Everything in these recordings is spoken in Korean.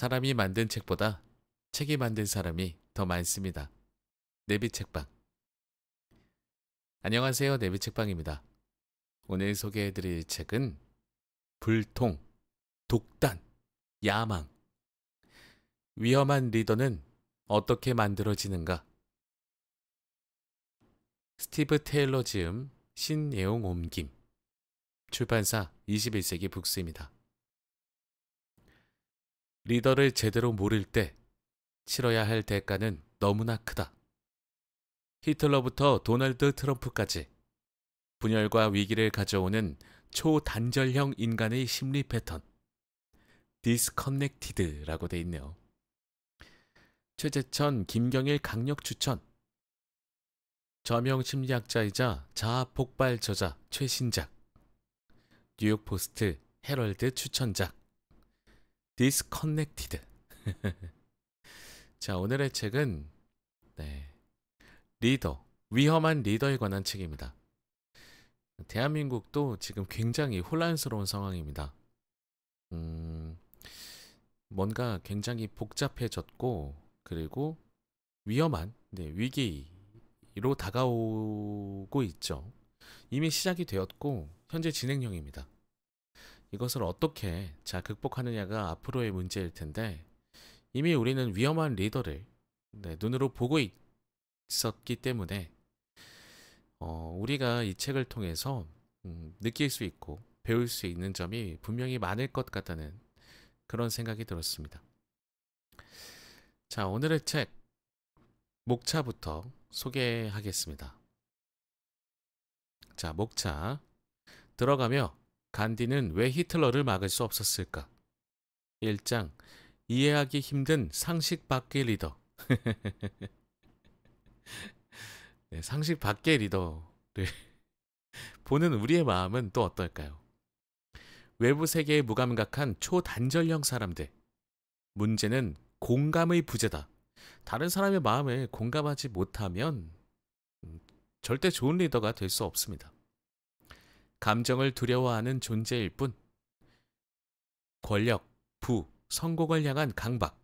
사람이 만든 책보다 책이 만든 사람이 더 많습니다. 내비책방. 안녕하세요. 내비책방입니다. 오늘 소개해드릴 책은 불통, 독단, 야망. 위험한 리더는 어떻게 만들어지는가? 스티브 테일러 지음, 신예용 옮김. 출판사 21세기 북스입니다. 리더를 제대로 모를 때 치러야 할 대가는 너무나 크다. 히틀러부터 도널드 트럼프까지 분열과 위기를 가져오는 초단절형 인간의 심리 패턴. 디스커넥티드라고 돼 있네요. 최재천, 김경일 강력 추천. 저명 심리학자이자 자아 폭발 저자 최신작. 뉴욕 포스트 헤럴드 추천작. 디스커넥티드. 자, 오늘의 책은 리더, 위험한 리더에 관한 책입니다. 대한민국도 지금 굉장히 혼란스러운 상황입니다. 뭔가 굉장히 복잡해졌고, 그리고 위험한 위기로 다가오고 있죠. 이미 시작이 되었고 현재 진행형입니다. 이것을 어떻게 극복하느냐가 앞으로의 문제일 텐데, 이미 우리는 위험한 리더를 눈으로 보고 있었기 때문에 우리가 이 책을 통해서 느낄 수 있고 배울 수 있는 점이 분명히 많을 것 같다는 그런 생각이 들었습니다. 자, 오늘의 책 목차부터 소개하겠습니다. 자, 목차. 들어가며 간디는 왜 히틀러를 막을 수 없었을까? 1장. 이해하기 힘든 상식 밖의 리더. 상식 밖의 리더를 보는 우리의 마음은 또 어떨까요? 외부 세계에 무감각한 초단절형 사람들. 문제는 공감의 부재다. 다른 사람의 마음에 공감하지 못하면 절대 좋은 리더가 될 수 없습니다. 감정을 두려워하는 존재일 뿐. 권력, 부, 성공을 향한 강박.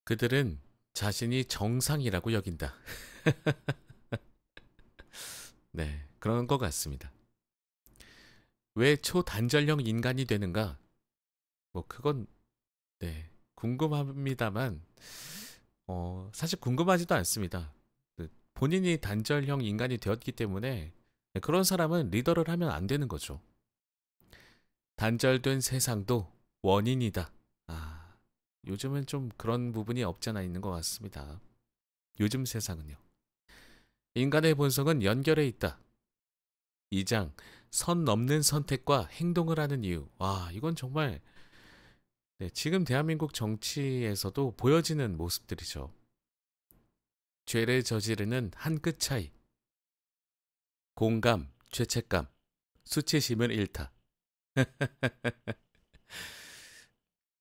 그들은 자신이 정상이라고 여긴다. 네, 그런 것 같습니다. 왜 초단절형 인간이 되는가? 그건 궁금합니다만 사실 궁금하지도 않습니다. 본인이 단절형 인간이 되었기 때문에 그런 사람은 리더를 하면 안 되는 거죠. 단절된 세상도 원인이다. 요즘은 좀 그런 부분이 없지 않아 있는 것 같습니다. 요즘 세상은요. 인간의 본성은 연결해 있다. 2장, 선 넘는 선택과 행동을 하는 이유. 이건 정말 지금 대한민국 정치에서도 보여지는 모습들이죠. 죄를 저지르는 한 끗 차이. 공감, 죄책감, 수치심을 잃다.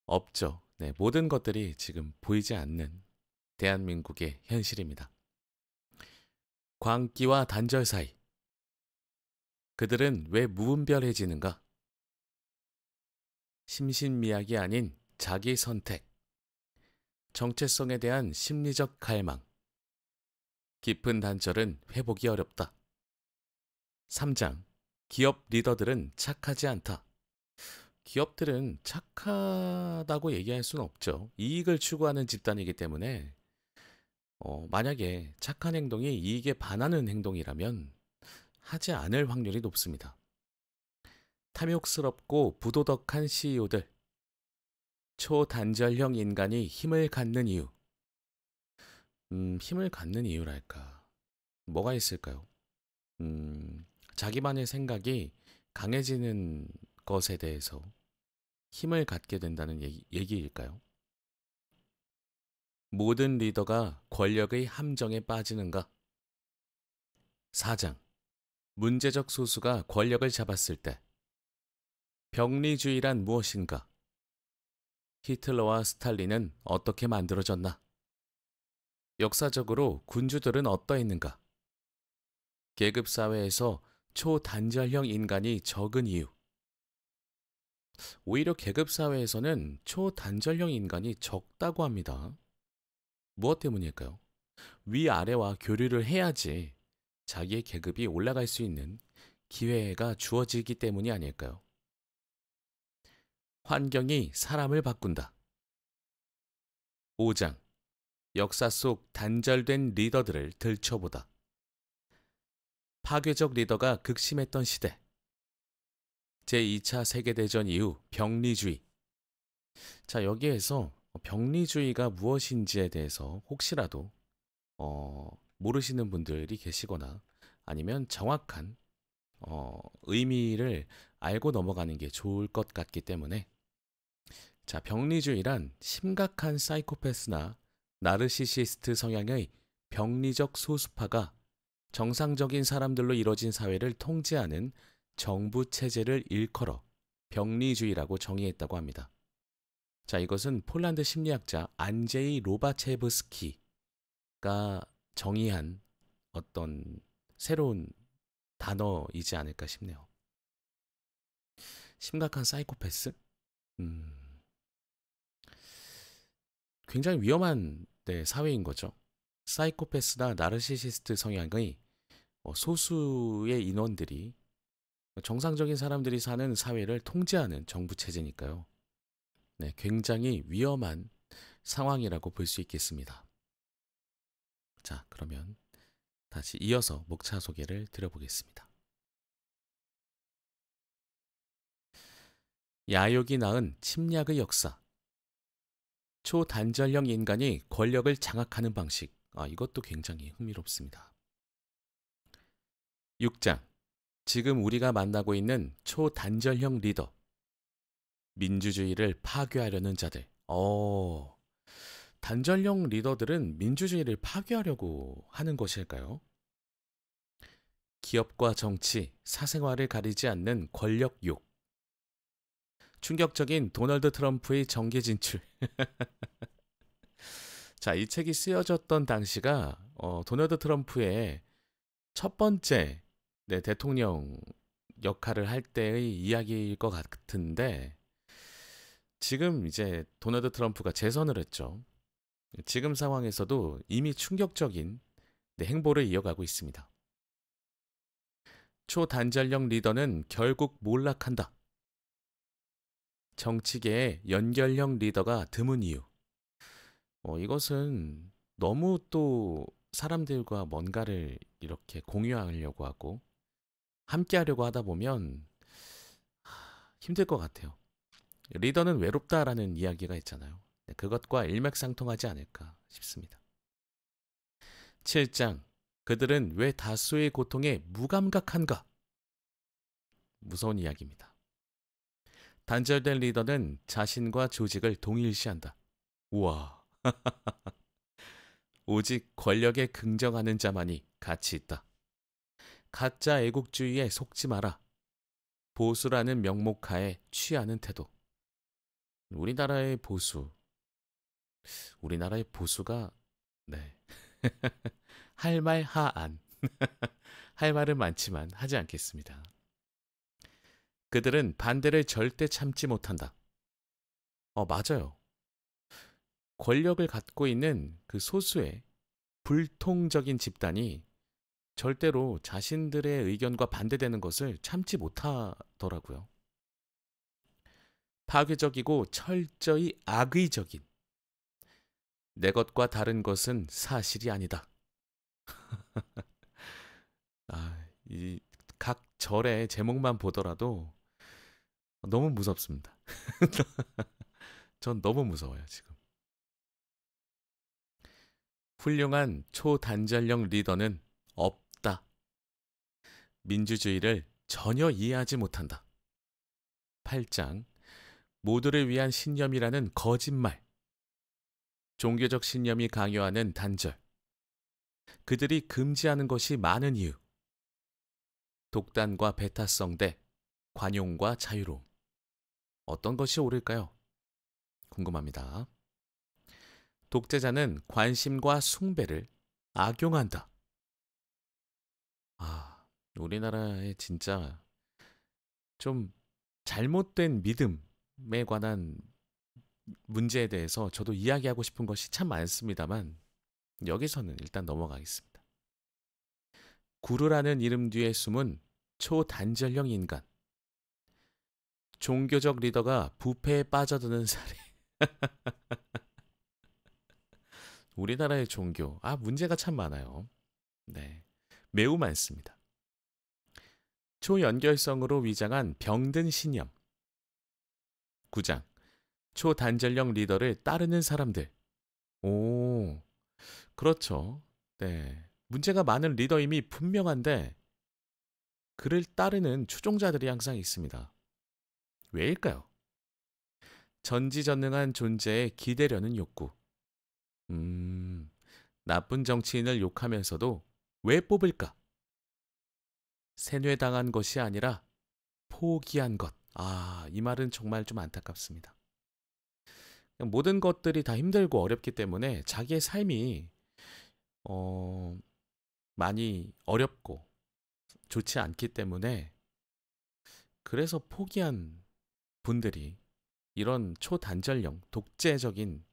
없죠. 모든 것들이 지금 보이지 않는 대한민국의 현실입니다. 광기와 단절 사이. 그들은 왜 무분별해지는가? 심신미약이 아닌 자기 선택. 정체성에 대한 심리적 갈망. 깊은 단절은 회복이 어렵다. 3장. 기업 리더들은 착하지 않다. 기업들은 착하다고 얘기할 수는 없죠. 이익을 추구하는 집단이기 때문에 만약에 착한 행동이 이익에 반하는 행동이라면 하지 않을 확률이 높습니다. 탐욕스럽고 부도덕한 CEO들. 초단절형 인간이 힘을 갖는 이유. 힘을 갖는 이유랄까. 뭐가 있을까요? 자기만의 생각이 강해지는 것에 대해서 힘을 갖게 된다는 얘기일까요? 모든 리더가 권력의 함정에 빠지는가? 4장. 문제적 소수가 권력을 잡았을 때. 병리주의란 무엇인가? 히틀러와 스탈린은 어떻게 만들어졌나? 역사적으로 군주들은 어떠했는가? 계급사회에서 초단절형 인간이 적은 이유. 오히려 계급 사회에서는 초단절형 인간이 적다고 합니다. 무엇 때문일까요? 위아래와 교류를 해야지 자기의 계급이 올라갈 수 있는 기회가 주어지기 때문이 아닐까요? 환경이 사람을 바꾼다. 5장. 역사 속 단절된 리더들을 들춰보다. 파괴적 리더가 극심했던 시대. 제2차 세계대전 이후 병리주의. 자, 여기에서 병리주의가 무엇인지에 대해서 혹시라도 모르시는 분들이 계시거나 아니면 정확한 의미를 알고 넘어가는 게 좋을 것 같기 때문에 자, 병리주의란 심각한 사이코패스나 나르시시스트 성향의 병리적 소수파가 정상적인 사람들로 이뤄진 사회를 통제하는 정부 체제를 일컬어 병리주의라고 정의했다고 합니다. 자, 이것은 폴란드 심리학자 안제이 로바체브스키가 정의한 어떤 새로운 단어이지 않을까 싶네요. 심각한 사이코패스? 굉장히 위험한 사회인 거죠. 사이코패스나 나르시시스트 성향의 소수의 인원들이 정상적인 사람들이 사는 사회를 통제하는 정부 체제니까요. 네, 굉장히 위험한 상황이라고 볼 수 있겠습니다. 자, 그러면 다시 이어서 목차 소개를 드려보겠습니다. 야욕이 낳은 침략의 역사. 초단절형 인간이 권력을 장악하는 방식. 이것도 굉장히 흥미롭습니다. 6장. 지금 우리가 만나고 있는 초단절형 리더. 민주주의를 파괴하려는 자들. 단절형 리더들은 민주주의를 파괴하려고 하는 것일까요? 기업과 정치, 사생활을 가리지 않는 권력욕. 충격적인 도널드 트럼프의 정계 진출. 자, 이 책이 쓰여졌던 당시가 도널드 트럼프의 첫 번째 대통령 역할을 할 때의 이야기일 것 같은데 지금 이제 도널드 트럼프가 재선을 했죠. 지금 상황에서도 이미 충격적인 행보를 이어가고 있습니다. 초단절형 리더는 결국 몰락한다. 정치계의 연결형 리더가 드문 이유. 이것은 너무 또 사람들과 뭔가를 이렇게 공유하려고 하고 함께 하려고 하다 보면 힘들 것 같아요. 리더는 외롭다라는 이야기가 있잖아요. 그것과 일맥상통하지 않을까 싶습니다. 7장. 그들은 왜 다수의 고통에 무감각한가? 무서운 이야기입니다. 단절된 리더는 자신과 조직을 동일시한다. 우와. 오직 권력에 긍정하는 자만이 가치 있다. 가짜 애국주의에 속지 마라. 보수라는 명목하에 취하는 태도. 우리나라의 보수가 할 말 하안. 할 말은 많지만 하지 않겠습니다. 그들은 반대를 절대 참지 못한다. 맞아요. 권력을 갖고 있는 그 소수의 불통적인 집단이 절대로 자신들의 의견과 반대되는 것을 참지 못하더라고요. 파괴적이고 철저히 악의적인 내 것과 다른 것은 사실이 아니다. 이 각 절의 제목만 보더라도 너무 무섭습니다. 전 너무 무서워요, 지금. 훌륭한 초단절형 리더는 없다. 민주주의를 전혀 이해하지 못한다. 8장. 모두를 위한 신념이라는 거짓말. 종교적 신념이 강요하는 단절. 그들이 금지하는 것이 많은 이유. 독단과 배타성 대 관용과 자유로움. 어떤 것이 옳을까요? 궁금합니다. 독재자는 관심과 숭배를 악용한다. 우리나라에 진짜 좀 잘못된 믿음 관한 문제에 대해서 저도 이야기하고 싶은 것이 참 많습니다만 여기서는 일단 넘어가겠습니다. 구루라는 이름 뒤에 숨은 초단절형 인간. 종교적 리더가 부패에 빠져드는 사례. 우리나라의 종교, 문제가 참 많아요. 네, 매우 많습니다. 초연결성으로 위장한 병든 신념. 9장. 초단절형 리더를 따르는 사람들. 오, 그렇죠. 네. 문제가 많은 리더임이 분명한데 그를 따르는 추종자들이 항상 있습니다. 왜일까요? 전지전능한 존재에 기대려는 욕구. 나쁜 정치인을 욕하면서도 왜 뽑을까? 세뇌당한 것이 아니라 포기한 것. 이 말은 정말 좀 안타깝습니다. 모든 것들이 다 힘들고 어렵기 때문에 자기의 삶이 많이 어렵고 좋지 않기 때문에 그래서 포기한 분들이 이런 초단절형, 독재적인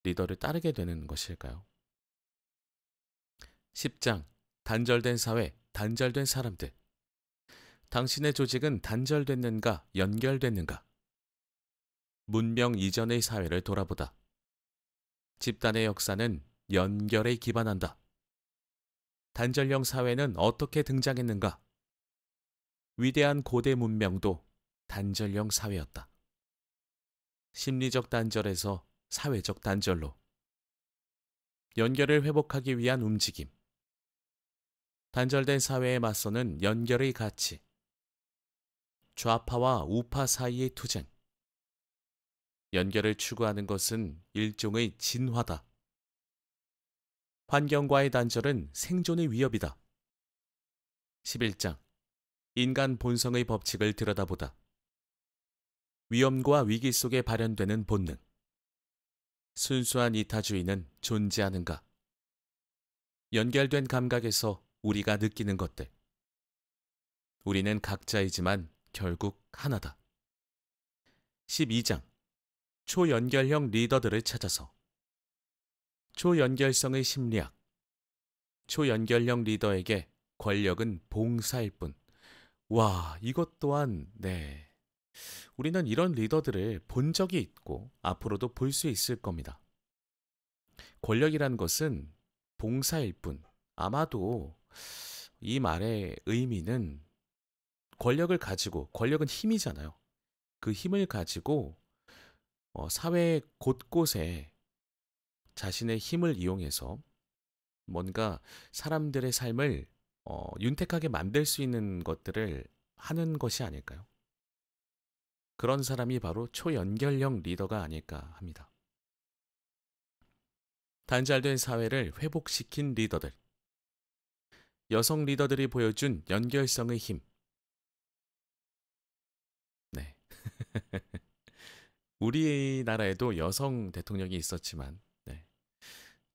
리더를 따르게 되는 것일까요? 10장. 단절된 사회, 단절된 사람들. 당신의 조직은 단절됐는가, 연결됐는가? 문명 이전의 사회를 돌아보다. 집단의 역사는 연결에 기반한다. 단절형 사회는 어떻게 등장했는가? 위대한 고대 문명도 단절형 사회였다. 심리적 단절에서 사회적 단절로. 연결을 회복하기 위한 움직임. 단절된 사회에 맞서는 연결의 가치. 좌파와 우파 사이의 투쟁. 연결을 추구하는 것은 일종의 진화다. 환경과의 단절은 생존의 위협이다. 11장. 인간 본성의 법칙을 들여다보다. 위험과 위기 속에 발현되는 본능. 순수한 이타주의는 존재하는가? 연결된 감각에서 우리가 느끼는 것들. 우리는 각자이지만 결국 하나다. 12장. 초연결형 리더들을 찾아서. 초연결성의 심리학. 초연결형 리더에게 권력은 봉사일 뿐. 이것 또한 우리는 이런 리더들을 본 적이 있고 앞으로도 볼 수 있을 겁니다. 권력이란 것은 봉사일 뿐. 아마도 이 말의 의미는 권력은 힘이잖아요. 그 힘을 가지고 사회 곳곳에 자신의 힘을 이용해서 뭔가 사람들의 삶을 윤택하게 만들 수 있는 것들을 하는 것이 아닐까요? 그런 사람이 바로 초연결형 리더가 아닐까 합니다. 단절된 사회를 회복시킨 리더들. 여성 리더들이 보여준 연결성의 힘. 네. 우리나라에도 여성 대통령이 있었지만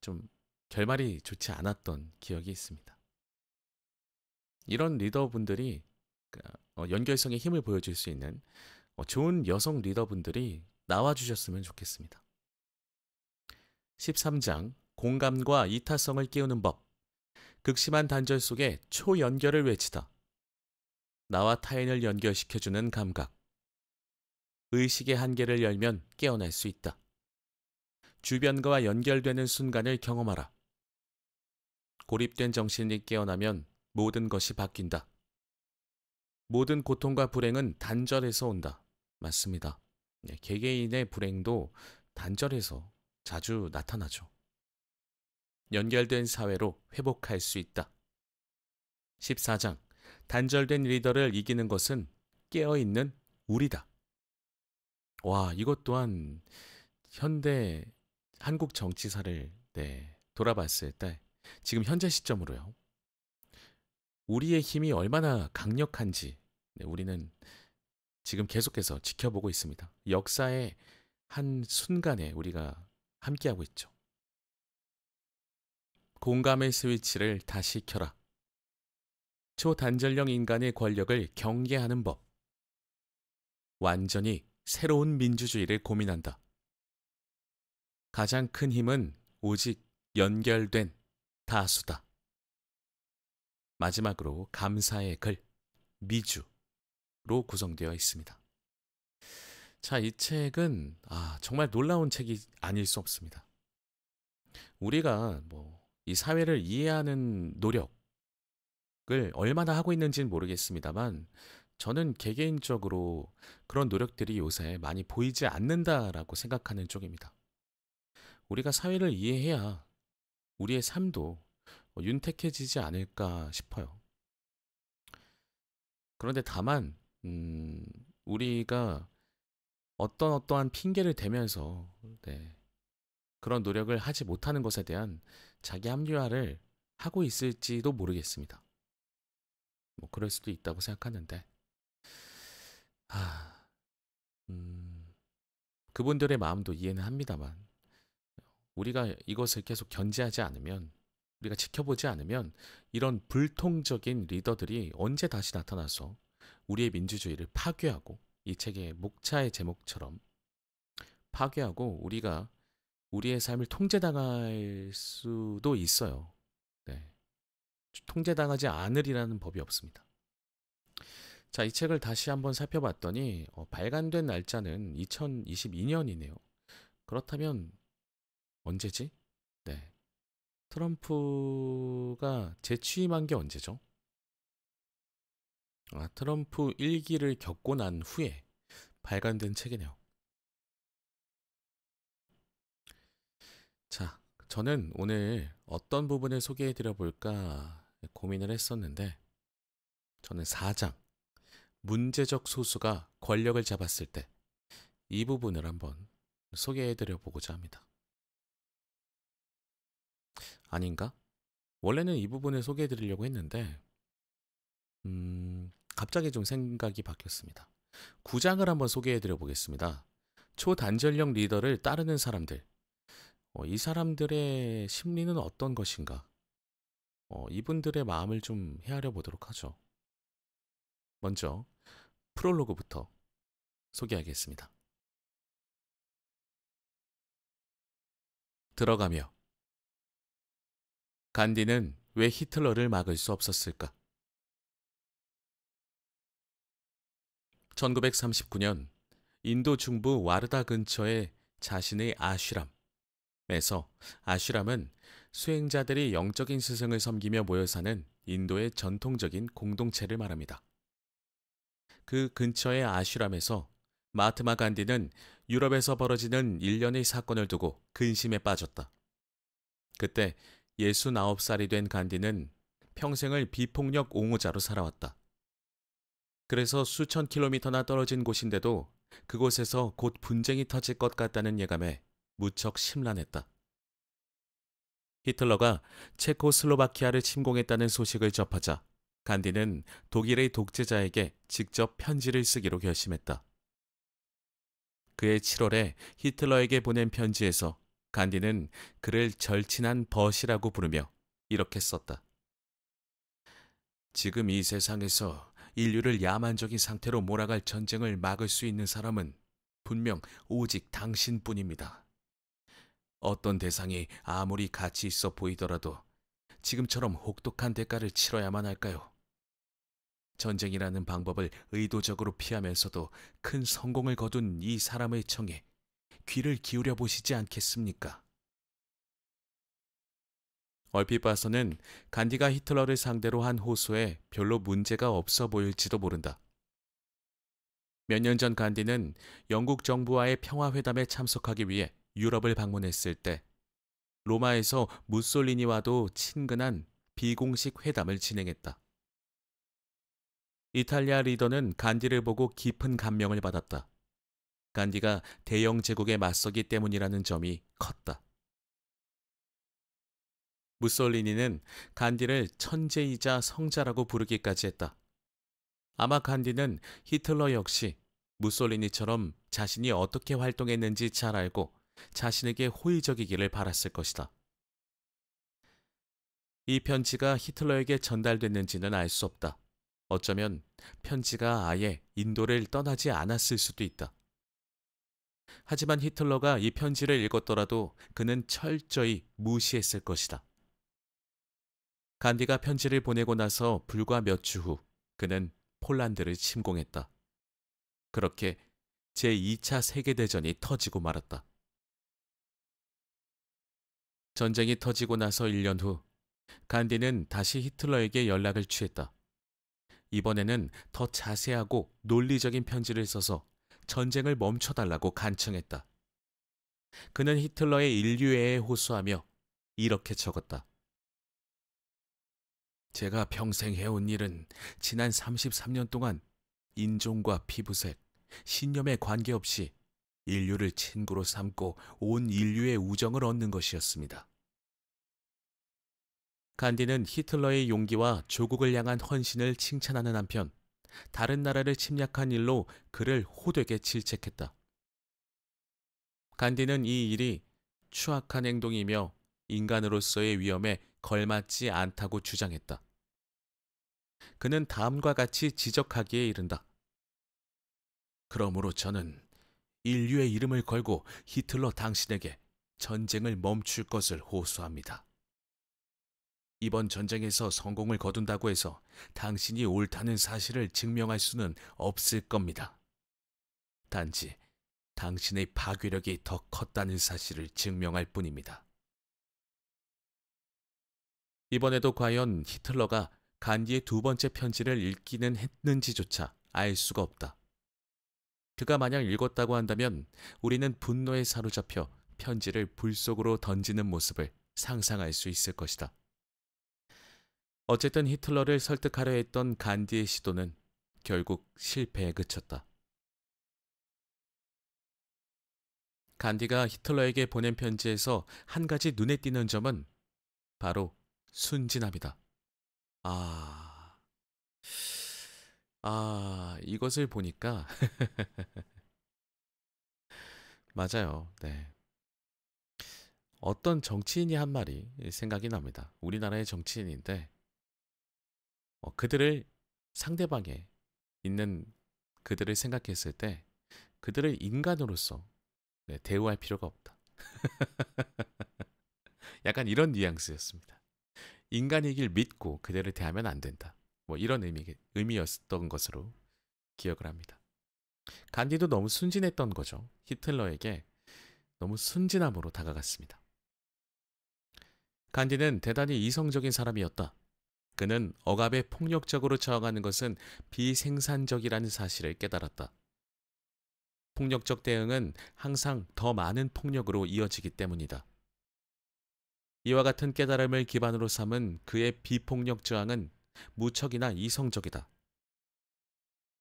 좀 결말이 좋지 않았던 기억이 있습니다. 이런 리더분들이 연결성의 힘을 보여줄 수 있는 좋은 여성 리더분들이 나와주셨으면 좋겠습니다. 13장. 공감과 이타성을 깨우는 법. 극심한 단절 속에 초연결을 외치다. 나와 타인을 연결시켜주는 감각. 의식의 한계를 열면 깨어날 수 있다. 주변과 연결되는 순간을 경험하라. 고립된 정신이 깨어나면 모든 것이 바뀐다. 모든 고통과 불행은 단절에서 온다. 맞습니다. 개개인의 불행도 단절에서 자주 나타나죠. 연결된 사회로 회복할 수 있다. 14장. 단절된 리더를 이기는 것은 깨어있는 우리다. 이것 또한 현대 한국 정치사를 돌아봤을 때 지금 현재 시점으로요. 우리의 힘이 얼마나 강력한지 우리는 지금 계속해서 지켜보고 있습니다. 역사의 한 순간에 우리가 함께하고 있죠. 공감의 스위치를 다시 켜라. 초단절형 인간의 권력을 경계하는 법. 완전히 새로운 민주주의를 고민한다. 가장 큰 힘은 오직 연결된 다수다. 마지막으로 감사의 글, 미주로 구성되어 있습니다. 자, 이 책은 정말 놀라운 책이 아닐 수 없습니다. 우리가 이 사회를 이해하는 노력을 얼마나 하고 있는지는 모르겠습니다만 저는 개개인적으로 그런 노력들이 요새 많이 보이지 않는다라고 생각하는 쪽입니다. 우리가 사회를 이해해야 우리의 삶도 윤택해지지 않을까 싶어요. 그런데 다만 우리가 어떠한 핑계를 대면서 그런 노력을 하지 못하는 것에 대한 자기 합리화를 하고 있을지도 모르겠습니다. 그럴 수도 있다고 생각하는데 그분들의 마음도 이해는 합니다만 우리가 이것을 계속 견제하지 않으면, 우리가 지켜보지 않으면 이런 불통적인 리더들이 언제 다시 나타나서 우리의 민주주의를 파괴하고, 이 책의 목차의 제목처럼 파괴하고 우리가 우리의 삶을 통제당할 수도 있어요. 통제당하지 않으리라는 법이 없습니다. 자, 이 책을 다시 한번 살펴봤더니 발간된 날짜는 2022년이네요. 그렇다면 언제지? 트럼프가 재취임한 게 언제죠? 트럼프 1기를 겪고 난 후에 발간된 책이네요. 자, 저는 오늘 어떤 부분을 소개해 드려 볼까 고민을 했었는데 저는 4장 문제적 소수가 권력을 잡았을 때 이 부분을 한번 소개해 드려 보고자 합니다. 아닌가? 원래는 이 부분을 소개해 드리려고 했는데 갑자기 좀 생각이 바뀌었습니다. 9장을 한번 소개해 드려 보겠습니다. 초단전력 리더를 따르는 사람들. 이 사람들의 심리는 어떤 것인가? 이분들의 마음을 좀 헤아려 보도록 하죠. 먼저 프롤로그부터 소개하겠습니다. 들어가며 간디는 왜 히틀러를 막을 수 없었을까? 1939년 인도 중부 와르다 근처의 자신의 아슈람에서, 아슈람은 수행자들이 영적인 스승을 섬기며 모여 사는 인도의 전통적인 공동체를 말합니다. 그 근처의 아슈람에서 마하트마 간디는 유럽에서 벌어지는 일련의 사건을 두고 근심에 빠졌다. 그때 69살이 된 간디는 평생을 비폭력 옹호자로 살아왔다. 그래서 수천 킬로미터나 떨어진 곳인데도 그곳에서 곧 분쟁이 터질 것 같다는 예감에 무척 심란했다. 히틀러가 체코슬로바키아를 침공했다는 소식을 접하자 간디는 독일의 독재자에게 직접 편지를 쓰기로 결심했다. 그해 7월에 히틀러에게 보낸 편지에서 간디는 그를 절친한 벗이라고 부르며 이렇게 썼다. 지금 이 세상에서 인류를 야만적인 상태로 몰아갈 전쟁을 막을 수 있는 사람은 분명 오직 당신뿐입니다. 어떤 대상이 아무리 가치 있어 보이더라도 지금처럼 혹독한 대가를 치러야만 할까요? 전쟁이라는 방법을 의도적으로 피하면서도 큰 성공을 거둔 이 사람의 청에 귀를 기울여 보시지 않겠습니까? 얼핏 봐서는 간디가 히틀러를 상대로 한 호소에 별로 문제가 없어 보일지도 모른다. 몇 년 전 간디는 영국 정부와의 평화회담에 참석하기 위해 유럽을 방문했을 때 로마에서 무솔리니와도 친근한 비공식 회담을 진행했다. 이탈리아 리더는 간디를 보고 깊은 감명을 받았다. 간디가 대영 제국에 맞서기 때문이라는 점이 컸다. 무솔리니는 간디를 천재이자 성자라고 부르기까지 했다. 아마 간디는 히틀러 역시 무솔리니처럼 자신이 어떻게 활동했는지 잘 알고 자신에게 호의적이기를 바랐을 것이다. 이 편지가 히틀러에게 전달됐는지는 알 수 없다. 어쩌면 편지가 아예 인도를 떠나지 않았을 수도 있다. 하지만 히틀러가 이 편지를 읽었더라도 그는 철저히 무시했을 것이다. 간디가 편지를 보내고 나서 불과 몇 주 후 그는 폴란드를 침공했다. 그렇게 제2차 세계대전이 터지고 말았다. 전쟁이 터지고 나서 1년 후 간디는 다시 히틀러에게 연락을 취했다. 이번에는 더 자세하고 논리적인 편지를 써서 전쟁을 멈춰달라고 간청했다. 그는 히틀러의 인류애에 호소하며 이렇게 적었다. 제가 평생 해온 일은 지난 33년 동안 인종과 피부색, 신념에 관계없이 인류를 친구로 삼고 온 인류의 우정을 얻는 것이었습니다. 간디는 히틀러의 용기와 조국을 향한 헌신을 칭찬하는 한편 다른 나라를 침략한 일로 그를 호되게 질책했다. 간디는 이 일이 추악한 행동이며 인간으로서의 위험에 걸맞지 않다고 주장했다. 그는 다음과 같이 지적하기에 이른다. 그러므로 저는 인류의 이름을 걸고 히틀러 당신에게 전쟁을 멈출 것을 호소합니다. 이번 전쟁에서 성공을 거둔다고 해서 당신이 옳다는 사실을 증명할 수는 없을 겁니다. 단지 당신의 파괴력이 더 컸다는 사실을 증명할 뿐입니다. 이번에도 과연 히틀러가 간디의 두 번째 편지를 읽기는 했는지조차 알 수가 없다. 그가 만약 읽었다고 한다면 우리는 분노에 사로잡혀 편지를 불 속으로 던지는 모습을 상상할 수 있을 것이다. 어쨌든 히틀러를 설득하려 했던 간디의 시도는 결국 실패에 그쳤다. 간디가 히틀러에게 보낸 편지에서 한 가지 눈에 띄는 점은 바로 순진함이다. 이것을 보니까 맞아요. 네. 어떤 정치인이 한 말이 생각이 납니다. 우리나라의 정치인인데 그들을 상대방에 있는 그들을 생각했을 때 그들을 인간으로서 대우할 필요가 없다. 약간 이런 뉘앙스였습니다. 인간이길 믿고 그들을 대하면 안 된다. 뭐 이런 의미였던 것으로 기억을 합니다. 간디도 너무 순진했던 거죠. 히틀러에게 너무 순진함으로 다가갔습니다. 간디는 대단히 이성적인 사람이었다. 그는 억압에 폭력적으로 저항하는 것은 비생산적이라는 사실을 깨달았다. 폭력적 대응은 항상 더 많은 폭력으로 이어지기 때문이다. 이와 같은 깨달음을 기반으로 삼은 그의 비폭력 저항은 무척이나 이성적이다.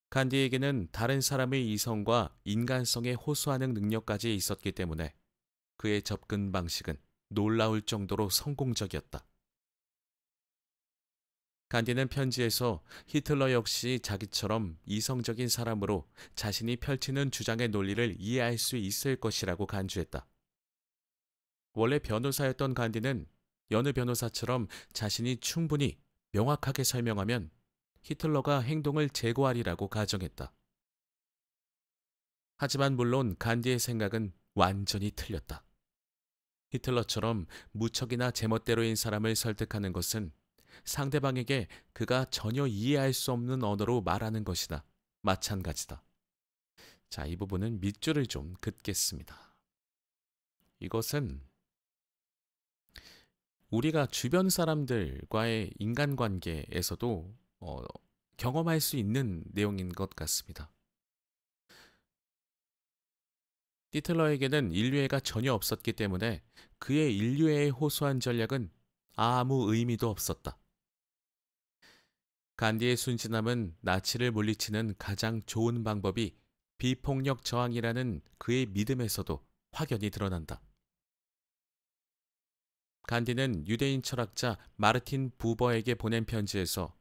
간디에게는 다른 사람의 이성과 인간성에 호소하는 능력까지 있었기 때문에 그의 접근 방식은 놀라울 정도로 성공적이었다. 간디는 편지에서 히틀러 역시 자기처럼 이성적인 사람으로 자신이 펼치는 주장의 논리를 이해할 수 있을 것이라고 간주했다. 원래 변호사였던 간디는 여느 변호사처럼 자신이 충분히 명확하게 설명하면 히틀러가 행동을 재고하리라고 가정했다. 하지만 물론 간디의 생각은 완전히 틀렸다. 히틀러처럼 무척이나 제멋대로인 사람을 설득하는 것은 상대방에게 그가 전혀 이해할 수 없는 언어로 말하는 것이나 마찬가지다. 자, 이 부분은 밑줄을 좀 긋겠습니다. 이것은 우리가 주변 사람들과의 인간관계에서도 경험할 수 있는 내용인 것 같습니다. 히틀러에게는 인류애가 전혀 없었기 때문에 그의 인류애에 호소한 전략은 아무 의미도 없었다. 간디의 순진함은 나치를 물리치는 가장 좋은 방법이 비폭력 저항이라는 그의 믿음에서도 확연히 드러난다. 간디는 유대인 철학자 마르틴 부버에게 보낸 편지에서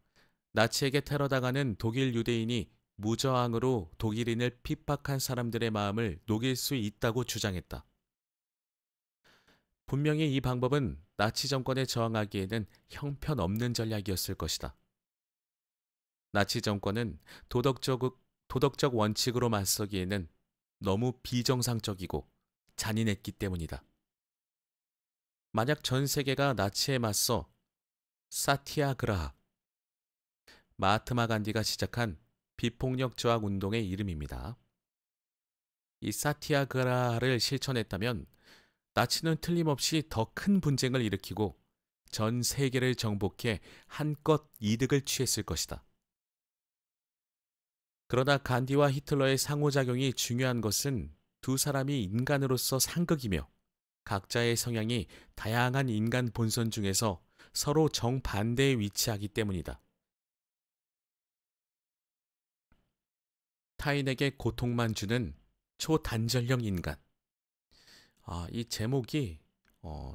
나치에게 테러당하는 독일 유대인이 무저항으로 독일인을 핍박한 사람들의 마음을 녹일 수 있다고 주장했다. 분명히 이 방법은 나치 정권에 저항하기에는 형편없는 전략이었을 것이다. 나치 정권은 도덕적 원칙으로 맞서기에는 너무 비정상적이고 잔인했기 때문이다. 만약 전 세계가 나치에 맞서 사티아그라하, 마하트마 간디가 시작한 비폭력 저항 운동의 이름입니다. 이 사티아그라하를 실천했다면 나치는 틀림없이 더 큰 분쟁을 일으키고 전 세계를 정복해 한껏 이득을 취했을 것이다. 그러나 간디와 히틀러의 상호작용이 중요한 것은 두 사람이 인간으로서 상극이며 각자의 성향이 다양한 인간 본선 중에서 서로 정반대에 위치하기 때문이다. 타인에게 고통만 주는 초단전형 인간. 이 제목이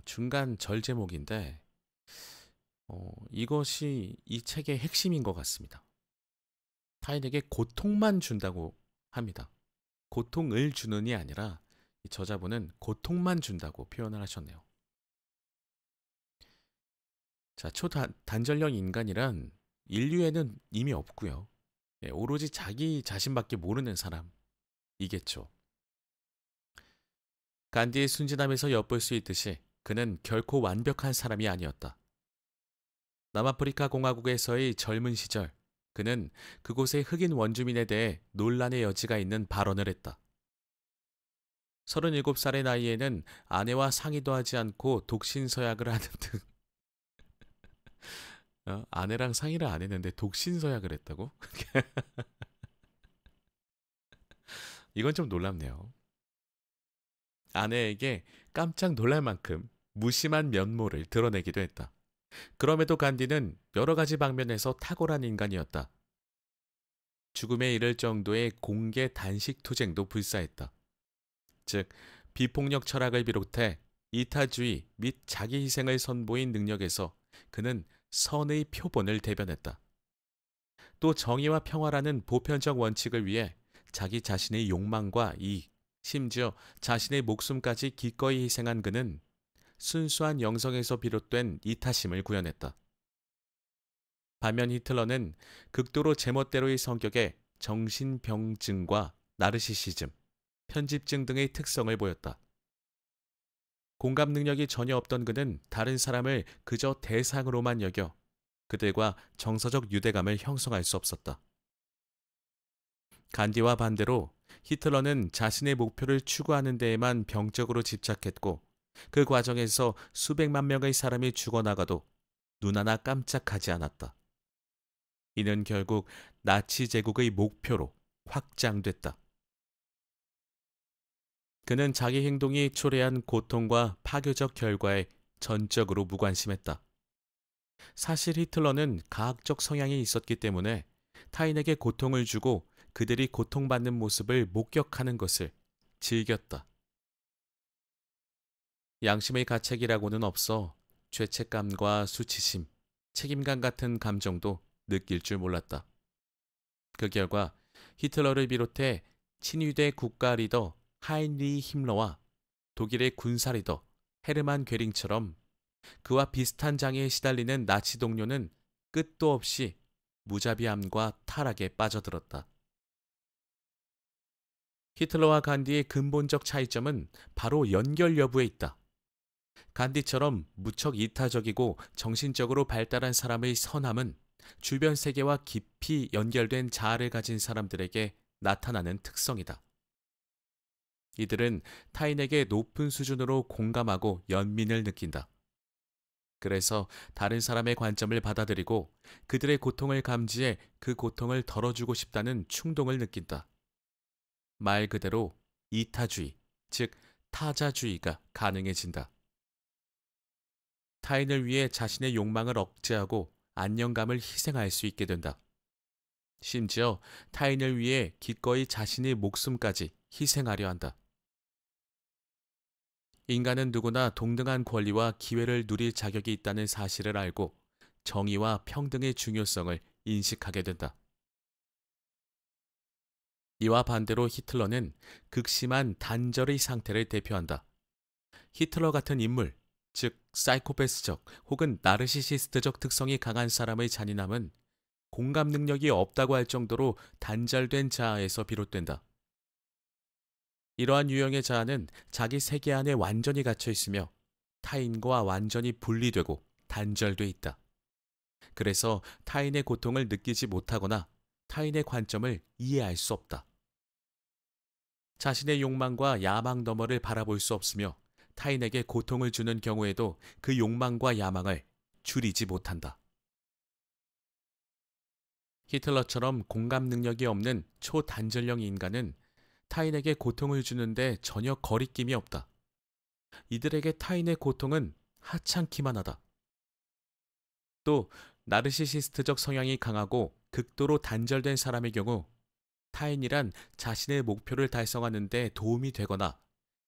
중간 절 제목인데 이것이 이 책의 핵심인 것 같습니다. 타인에게 고통만 준다고 합니다. 고통을 주는이 아니라 이 저자분은 고통만 준다고 표현을 하셨네요. 자, 초단전형 인간이란 인류에는 이미 없고요. 오로지 자기 자신밖에 모르는 사람이겠죠. 간디의 순진함에서 엿볼 수 있듯이 그는 결코 완벽한 사람이 아니었다. 남아프리카 공화국에서의 젊은 시절, 그는 그곳의 흑인 원주민에 대해 논란의 여지가 있는 발언을 했다. 37살의 나이에는 아내와 상의도 하지 않고 독신서약을 하는 등 아내랑 상의를 안 했는데 독신서약을 했다고? 이건 좀 놀랍네요. 아내에게 깜짝 놀랄 만큼 무심한 면모를 드러내기도 했다. 그럼에도 간디는 여러 가지 방면에서 탁월한 인간이었다. 죽음에 이를 정도의 공개 단식 투쟁도 불사했다. 즉, 비폭력 철학을 비롯해 이타주의 및 자기 희생을 선보인 능력에서 그는 선의 표본을 대변했다. 또 정의와 평화라는 보편적 원칙을 위해 자기 자신의 욕망과 이익, 심지어 자신의 목숨까지 기꺼이 희생한 그는 순수한 영성에서 비롯된 이타심을 구현했다. 반면 히틀러는 극도로 제멋대로의 성격에 정신병증과 나르시시즘, 편집증 등의 특성을 보였다. 공감 능력이 전혀 없던 그는 다른 사람을 그저 대상으로만 여겨 그들과 정서적 유대감을 형성할 수 없었다. 간디와 반대로 히틀러는 자신의 목표를 추구하는 데에만 병적으로 집착했고 그 과정에서 수백만 명의 사람이 죽어나가도 눈 하나 깜짝하지 않았다. 이는 결국 나치 제국의 목표로 확장됐다. 그는 자기 행동이 초래한 고통과 파괴적 결과에 전적으로 무관심했다. 사실 히틀러는 가학적 성향이 있었기 때문에 타인에게 고통을 주고 그들이 고통받는 모습을 목격하는 것을 즐겼다. 양심의 가책이라고는 없어 죄책감과 수치심, 책임감 같은 감정도 느낄 줄 몰랐다. 그 결과 히틀러를 비롯해 친위대 국가 리더 하인리 힘러와 독일의 군사 리더 헤르만 괴링처럼 그와 비슷한 장애에 시달리는 나치 동료는 끝도 없이 무자비함과 타락에 빠져들었다. 히틀러와 간디의 근본적 차이점은 바로 연결 여부에 있다. 간디처럼 무척 이타적이고 정신적으로 발달한 사람의 선함은 주변 세계와 깊이 연결된 자아를 가진 사람들에게 나타나는 특성이다. 이들은 타인에게 높은 수준으로 공감하고 연민을 느낀다. 그래서 다른 사람의 관점을 받아들이고 그들의 고통을 감지해 그 고통을 덜어주고 싶다는 충동을 느낀다. 말 그대로 이타주의, 즉 타자주의가 가능해진다. 타인을 위해 자신의 욕망을 억제하고 안정감을 희생할 수 있게 된다. 심지어 타인을 위해 기꺼이 자신의 목숨까지 희생하려 한다. 인간은 누구나 동등한 권리와 기회를 누릴 자격이 있다는 사실을 알고 정의와 평등의 중요성을 인식하게 된다. 이와 반대로 히틀러는 극심한 단절의 상태를 대표한다. 히틀러 같은 인물, 즉 사이코패스적 혹은 나르시시스트적 특성이 강한 사람의 잔인함은 공감 능력이 없다고 할 정도로 단절된 자아에서 비롯된다. 이러한 유형의 자아는 자기 세계 안에 완전히 갇혀 있으며 타인과 완전히 분리되고 단절돼 있다. 그래서 타인의 고통을 느끼지 못하거나 타인의 관점을 이해할 수 없다. 자신의 욕망과 야망 너머를 바라볼 수 없으며 타인에게 고통을 주는 경우에도 그 욕망과 야망을 줄이지 못한다. 히틀러처럼 공감 능력이 없는 초단절형 인간은 타인에게 고통을 주는데 전혀 거리낌이 없다. 이들에게 타인의 고통은 하찮기만 하다. 또 나르시시스트적 성향이 강하고 극도로 단절된 사람의 경우 타인이란 자신의 목표를 달성하는 데 도움이 되거나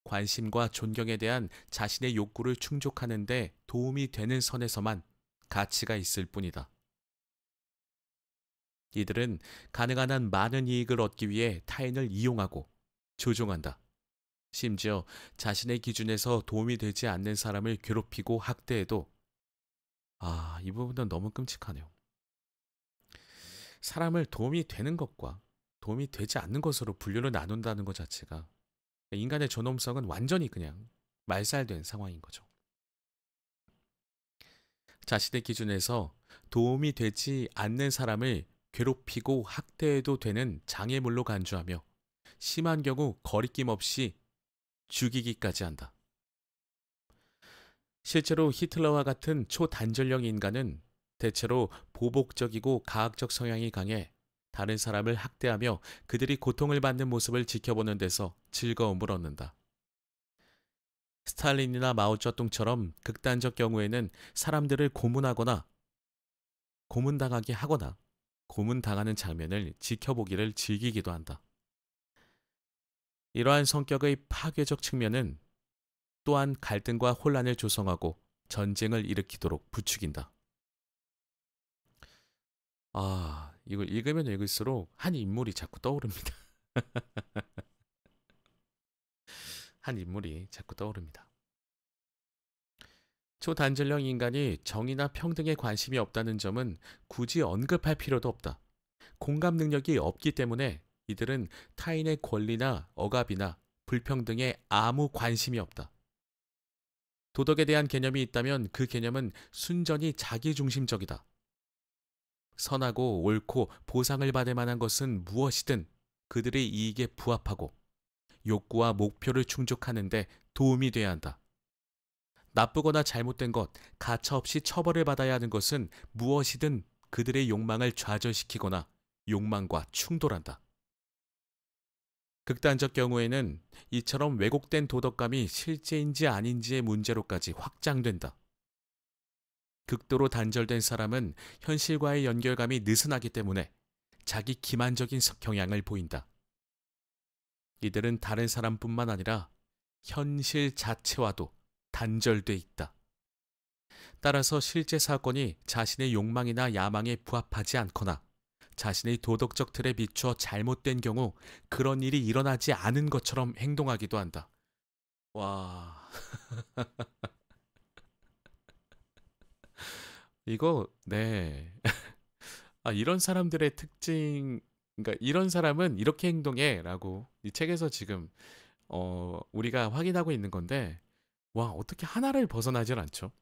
관심과 존경에 대한 자신의 욕구를 충족하는 데 도움이 되는 선에서만 가치가 있을 뿐이다. 이들은 가능한 한 많은 이익을 얻기 위해 타인을 이용하고 조종한다. 심지어 자신의 기준에서 도움이 되지 않는 사람을 괴롭히고 학대해도 이 부분은 너무 끔찍하네요. 사람을 도움이 되는 것과 도움이 되지 않는 것으로 분류를 나눈다는 것 자체가 인간의 존엄성은 완전히 그냥 말살된 상황인 거죠. 자신의 기준에서 도움이 되지 않는 사람을 괴롭히고 학대해도 되는 장애물로 간주하며 심한 경우 거리낌 없이 죽이기까지 한다. 실제로 히틀러와 같은 초단절형 인간은 대체로 보복적이고 가학적 성향이 강해 다른 사람을 학대하며 그들이 고통을 받는 모습을 지켜보는 데서 즐거움을 얻는다. 스탈린이나 마오쩌둥처럼 극단적 경우에는 사람들을 고문당하게 하거나 고문당하는 장면을 지켜보기를 즐기기도 한다. 이러한 성격의 파괴적 측면은 또한 갈등과 혼란을 조성하고 전쟁을 일으키도록 부추긴다. 이걸 읽으면 읽을수록 한 인물이 자꾸 떠오릅니다. 한 인물이 자꾸 떠오릅니다. 초단절형 인간이 정의나 평등에 관심이 없다는 점은 굳이 언급할 필요도 없다. 공감 능력이 없기 때문에 이들은 타인의 권리나 억압이나 불평등에 아무 관심이 없다. 도덕에 대한 개념이 있다면 그 개념은 순전히 자기중심적이다. 선하고 옳고 보상을 받을 만한 것은 무엇이든 그들의 이익에 부합하고 욕구와 목표를 충족하는 데 도움이 돼야 한다. 나쁘거나 잘못된 것, 가차없이 처벌을 받아야 하는 것은 무엇이든 그들의 욕망을 좌절시키거나 욕망과 충돌한다. 극단적 경우에는 이처럼 왜곡된 도덕감이 실제인지 아닌지의 문제로까지 확장된다. 극도로 단절된 사람은 현실과의 연결감이 느슨하기 때문에 자기 기만적인 경향을 보인다. 이들은 다른 사람뿐만 아니라 현실 자체와도 단절돼 있다. 따라서 실제 사건이 자신의 욕망이나 야망에 부합하지 않거나 자신의 도덕적 틀에 비추어 잘못된 경우 그런 일이 일어나지 않은 것처럼 행동하기도 한다. 와. 이거, 네. 이런 사람들의 특징, 그러니까 이런 사람은 이렇게 행동해 라고 이 책에서 지금, 우리가 확인하고 있는 건데, 와, 어떻게 하나를 벗어나질 않죠?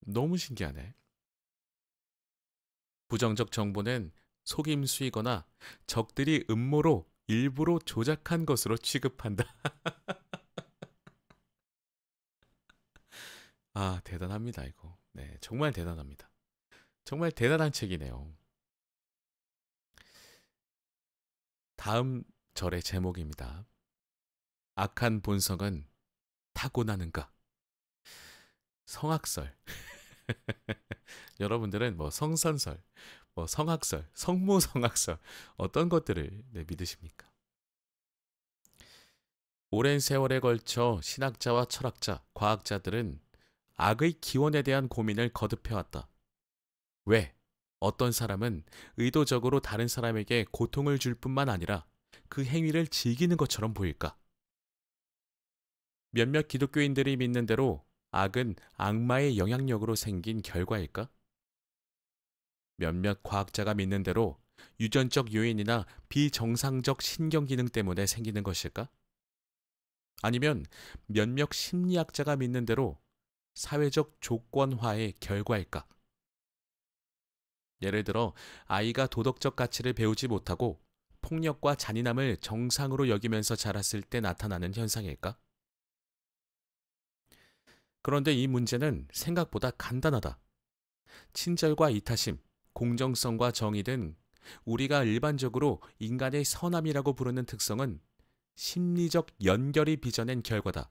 너무 신기하네. 부정적 정보는 속임수이거나 적들이 음모로 일부러 조작한 것으로 취급한다. 대단합니다, 이거. 네, 정말 대단합니다. 정말 대단한 책이네요. 다음 절의 제목입니다. 악한 본성은 타고나는가? 성악설. 여러분들은 뭐 성선설, 뭐 성악설, 성모성악설 어떤 것들을 믿으십니까? 오랜 세월에 걸쳐 신학자와 철학자, 과학자들은 악의 기원에 대한 고민을 거듭해왔다. 왜? 어떤 사람은 의도적으로 다른 사람에게 고통을 줄 뿐만 아니라 그 행위를 즐기는 것처럼 보일까? 몇몇 기독교인들이 믿는 대로 악은 악마의 영향력으로 생긴 결과일까? 몇몇 과학자가 믿는 대로 유전적 요인이나 비정상적 신경기능 때문에 생기는 것일까? 아니면 몇몇 심리학자가 믿는 대로 사회적 조건화의 결과일까? 예를 들어 아이가 도덕적 가치를 배우지 못하고 폭력과 잔인함을 정상으로 여기면서 자랐을 때 나타나는 현상일까? 그런데 이 문제는 생각보다 간단하다. 친절과 이타심, 공정성과 정의 등 우리가 일반적으로 인간의 선함이라고 부르는 특성은 심리적 연결이 빚어낸 결과다.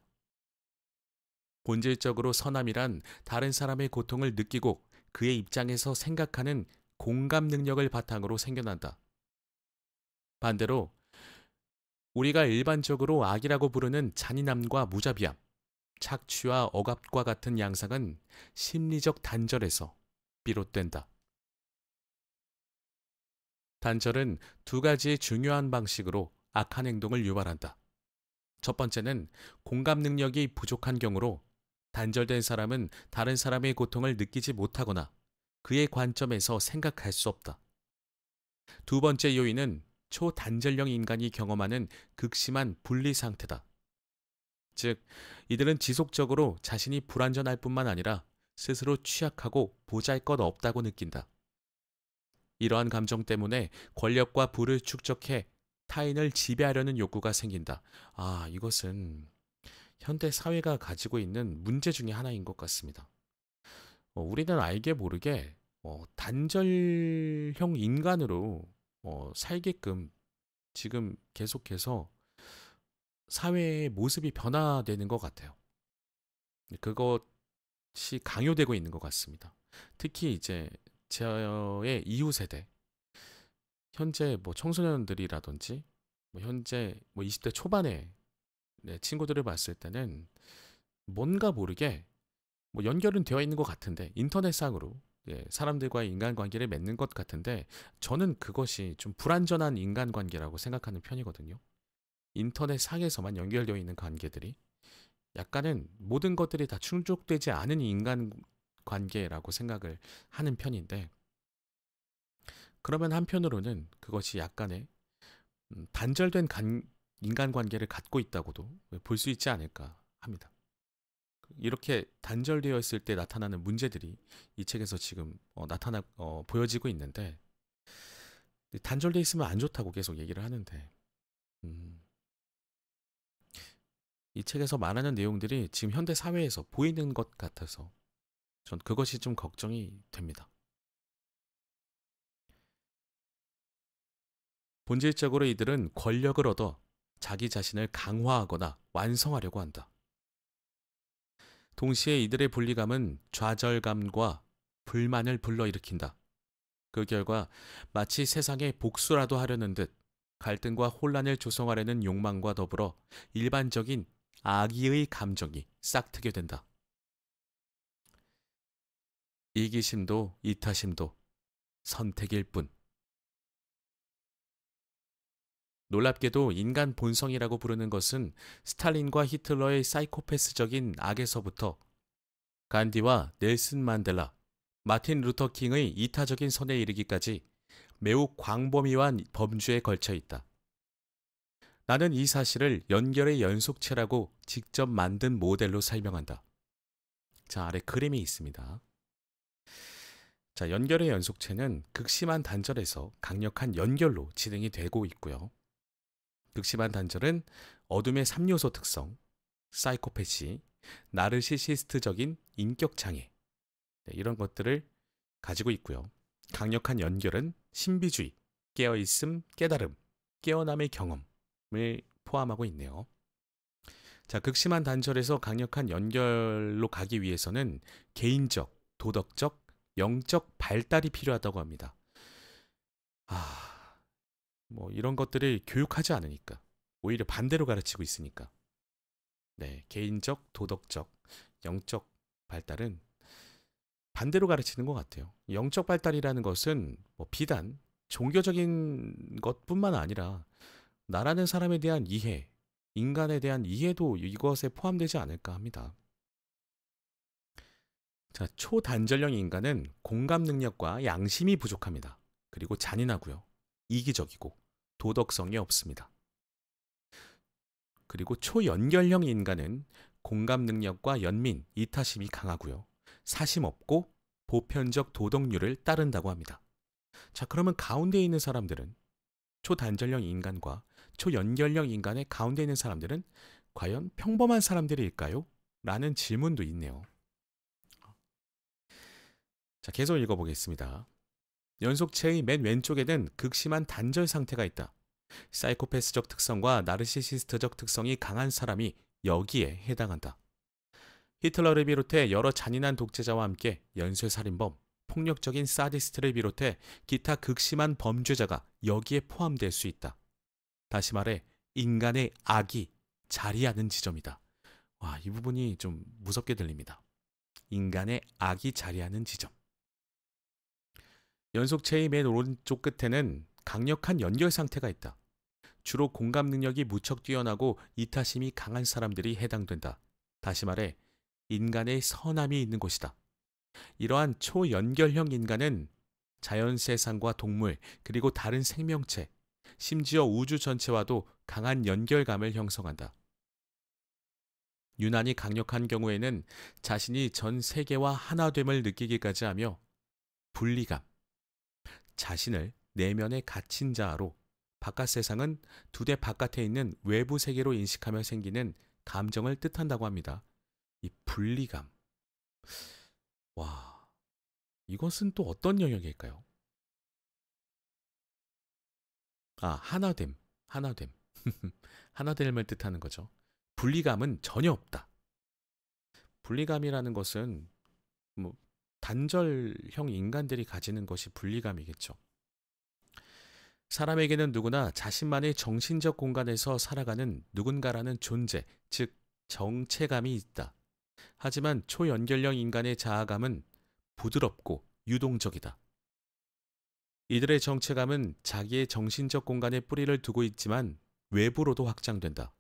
본질적으로 선함이란 다른 사람의 고통을 느끼고 그의 입장에서 생각하는 공감 능력을 바탕으로 생겨난다. 반대로 우리가 일반적으로 악이라고 부르는 잔인함과 무자비함, 착취와 억압과 같은 양상은 심리적 단절에서 비롯된다. 단절은 두 가지 중요한 방식으로 악한 행동을 유발한다. 첫 번째는 공감 능력이 부족한 경우로 단절된 사람은 다른 사람의 고통을 느끼지 못하거나 그의 관점에서 생각할 수 없다. 두 번째 요인은 초단절형 인간이 경험하는 극심한 분리 상태다. 즉, 이들은 지속적으로 자신이 불완전할 뿐만 아니라 스스로 취약하고 보잘것없다고 느낀다. 이러한 감정 때문에 권력과 부를 축적해 타인을 지배하려는 욕구가 생긴다. 이것은 현대 사회가 가지고 있는 문제 중에 하나인 것 같습니다. 우리는 알게 모르게 단절형 인간으로 살게끔 지금 계속해서 사회의 모습이 변화되는 것 같아요. 그것이 강요되고 있는 것 같습니다. 특히 이제 저의 이후 세대, 현재 뭐 청소년들이라든지 현재 20대 초반의 친구들을 봤을 때는 뭔가 모르게 연결은 되어 있는 것 같은데 인터넷상으로 사람들과의 인간관계를 맺는 것 같은데 저는 그것이 좀 불완전한 인간관계라고 생각하는 편이거든요. 인터넷상에서만 연결되어 있는 관계들이 약간은 모든 것들이 다 충족되지 않은 인간관계라고 생각을 하는 편인데 그러면 한편으로는 그것이 약간의 단절된 인간관계를 갖고 있다고도 볼 수 있지 않을까 합니다. 이렇게 단절되어 있을 때 나타나는 문제들이 이 책에서 지금 보여지고 있는데 단절되어 있으면 안 좋다고 계속 얘기를 하는데 이 책에서 말하는 내용들이 지금 현대 사회에서 보이는 것 같아서 전 그것이 좀 걱정이 됩니다. 본질적으로 이들은 권력을 얻어 자기 자신을 강화하거나 완성하려고 한다. 동시에 이들의 분리감은 좌절감과 불만을 불러일으킨다. 그 결과 마치 세상에 복수라도 하려는 듯 갈등과 혼란을 조성하려는 욕망과 더불어 일반적인 악의의 감정이 싹트게 된다. 이기심도 이타심도 선택일 뿐. 놀랍게도 인간 본성이라고 부르는 것은 스탈린과 히틀러의 사이코패스적인 악에서부터 간디와 넬슨 만델라, 마틴 루터 킹의 이타적인 선에 이르기까지 매우 광범위한 범주에 걸쳐 있다. 나는 이 사실을 연결의 연속체라고 직접 만든 모델로 설명한다. 자, 아래 그림이 있습니다. 자, 연결의 연속체는 극심한 단절에서 강력한 연결로 진행이 되고 있고요. 극심한 단절은 어둠의 3요소 특성, 사이코패시, 나르시시스트적인 인격 장애 이런 것들을 가지고 있고요. 강력한 연결은 신비주의, 깨어있음, 깨달음, 깨어남의 경험을 포함하고 있네요. 자, 극심한 단절에서 강력한 연결로 가기 위해서는 개인적, 도덕적, 영적 발달이 필요하다고 합니다. 이런 것들을 교육하지 않으니까 오히려 반대로 가르치고 있으니까 개인적, 도덕적, 영적 발달은 반대로 가르치는 것 같아요. 영적 발달이라는 것은 비단 종교적인 것뿐만 아니라 나라는 사람에 대한 이해, 인간에 대한 이해도 이것에 포함되지 않을까 합니다. 자, 초단절형 인간은 공감 능력과 양심이 부족합니다. 그리고 잔인하고요. 이기적이고 도덕성이 없습니다. 그리고 초연결형 인간은 공감 능력과 연민, 이타심이 강하고요. 사심 없고 보편적 도덕률을 따른다고 합니다. 자, 그러면 가운데 있는 사람들은 초단절형 인간과 초연결형 인간의 가운데 있는 사람들은 과연 평범한 사람들일까요? 라는 질문도 있네요. 자, 계속 읽어보겠습니다. 연속체의 맨 왼쪽에는 극심한 단절 상태가 있다. 사이코패스적 특성과 나르시시스트적 특성이 강한 사람이 여기에 해당한다. 히틀러를 비롯해 여러 잔인한 독재자와 함께 연쇄살인범, 폭력적인 사디스트를 비롯해 기타 극심한 범죄자가 여기에 포함될 수 있다. 다시 말해 인간의 악이 자리하는 지점이다. 와, 이 부분이 좀 무섭게 들립니다. 인간의 악이 자리하는 지점. 연속체의 맨 오른쪽 끝에는 강력한 연결 상태가 있다. 주로 공감 능력이 무척 뛰어나고 이타심이 강한 사람들이 해당된다. 다시 말해 인간의 선함이 있는 곳이다. 이러한 초연결형 인간은 자연 세상과 동물, 그리고 다른 생명체, 심지어 우주 전체와도 강한 연결감을 형성한다. 유난히 강력한 경우에는 자신이 전 세계와 하나됨을 느끼기까지 하며 분리감, 자신을 내면에 갇힌 자아로 바깥 세상은 두 대 바깥에 있는 외부 세계로 인식하며 생기는 감정을 뜻한다고 합니다. 이 분리감. 와, 이것은 또 어떤 영역일까요? 아, 하나됨. 하나됨을 뜻하는 거죠. 분리감은 전혀 없다. 분리감이라는 것은 뭐 단절형 인간들이 가지는 것이 분리감이겠죠. 사람에게는 누구나 자신만의 정신적 공간에서 살아가는 누군가라는 존재, 즉 정체감이 있다. 하지만 초연결형 인간의 자아감은 부드럽고 유동적이다. 이들의 정체감은 자기의 정신적 공간에 뿌리를 두고 있지만 외부로도 확장된다.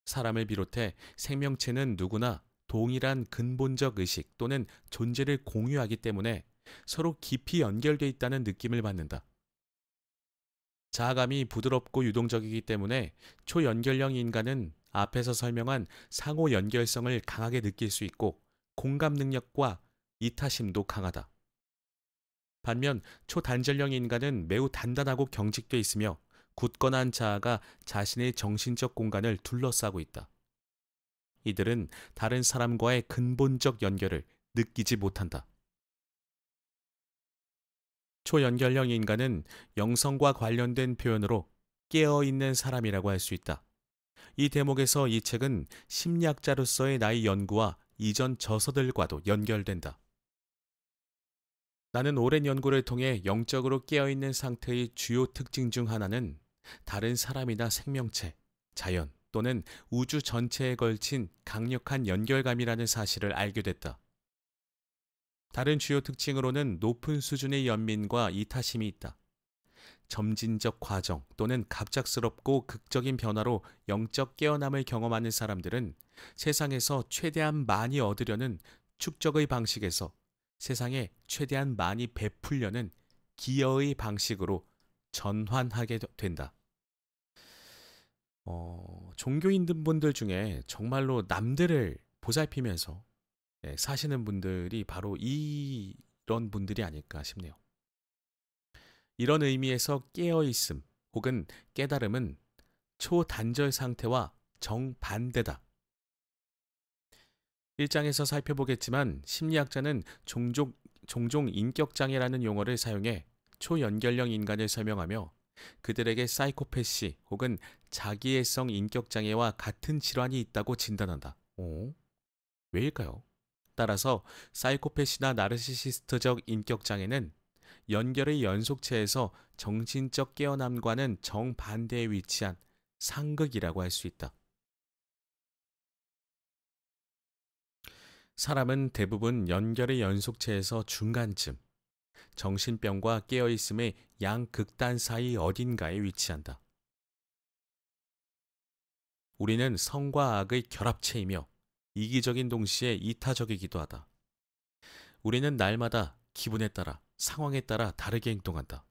사람을 비롯해 생명체는 누구나 동일한 근본적 의식 또는 존재를 공유하기 때문에 서로 깊이 연결되어 있다는 느낌을 받는다. 자아감이 부드럽고 유동적이기 때문에 초연결형 인간은 앞에서 설명한 상호 연결성을 강하게 느낄 수 있고 공감 능력과 이타심도 강하다. 반면 초단절형 인간은 매우 단단하고 경직돼 있으며 굳건한 자아가 자신의 정신적 공간을 둘러싸고 있다. 이들은 다른 사람과의 근본적 연결을 느끼지 못한다. 초연결형 인간은 영성과 관련된 표현으로 깨어있는 사람이라고 할 수 있다. 이 대목에서 이 책은 심리학자로서의 나의 연구와 이전 저서들과도 연결된다. 나는 오랜 연구를 통해 영적으로 깨어있는 상태의 주요 특징 중 하나는 다른 사람이나 생명체, 자연 또는 우주 전체에 걸친 강력한 연결감이라는 사실을 알게 됐다. 다른 주요 특징으로는 높은 수준의 연민과 이타심이 있다. 점진적 과정 또는 갑작스럽고 극적인 변화로 영적 깨어남을 경험하는 사람들은 세상에서 최대한 많이 얻으려는 축적의 방식에서 세상에 최대한 많이 베풀려는 기여의 방식으로 전환하게 된다. 종교인분들 중에 정말로 남들을 보살피면서 사시는 분들이 바로 이런 분들이 아닐까 싶네요. 이런 의미에서 깨어있음 혹은 깨달음은 초단절 상태와 정반대다. 1장에서 살펴보겠지만 심리학자는 종종 인격장애라는 용어를 사용해 초연결형 인간을 설명하며 그들에게 사이코패시 혹은 자기애성 인격장애와 같은 질환이 있다고 진단한다. 왜일까요? 따라서 사이코패시나 나르시시스트적 인격장애는 연결의 연속체에서 정신적 깨어남과는 정반대에 위치한 상극이라고 할 수 있다. 사람은 대부분 연결의 연속체에서 중간쯤, 정신병과 깨어있음의 양극단 사이 어딘가에 위치한다. 우리는 성과 악의 결합체이며 이기적인 동시에 이타적이기도 하다. 우리는 날마다 기분에 따라, 상황에 따라 다르게 행동한다.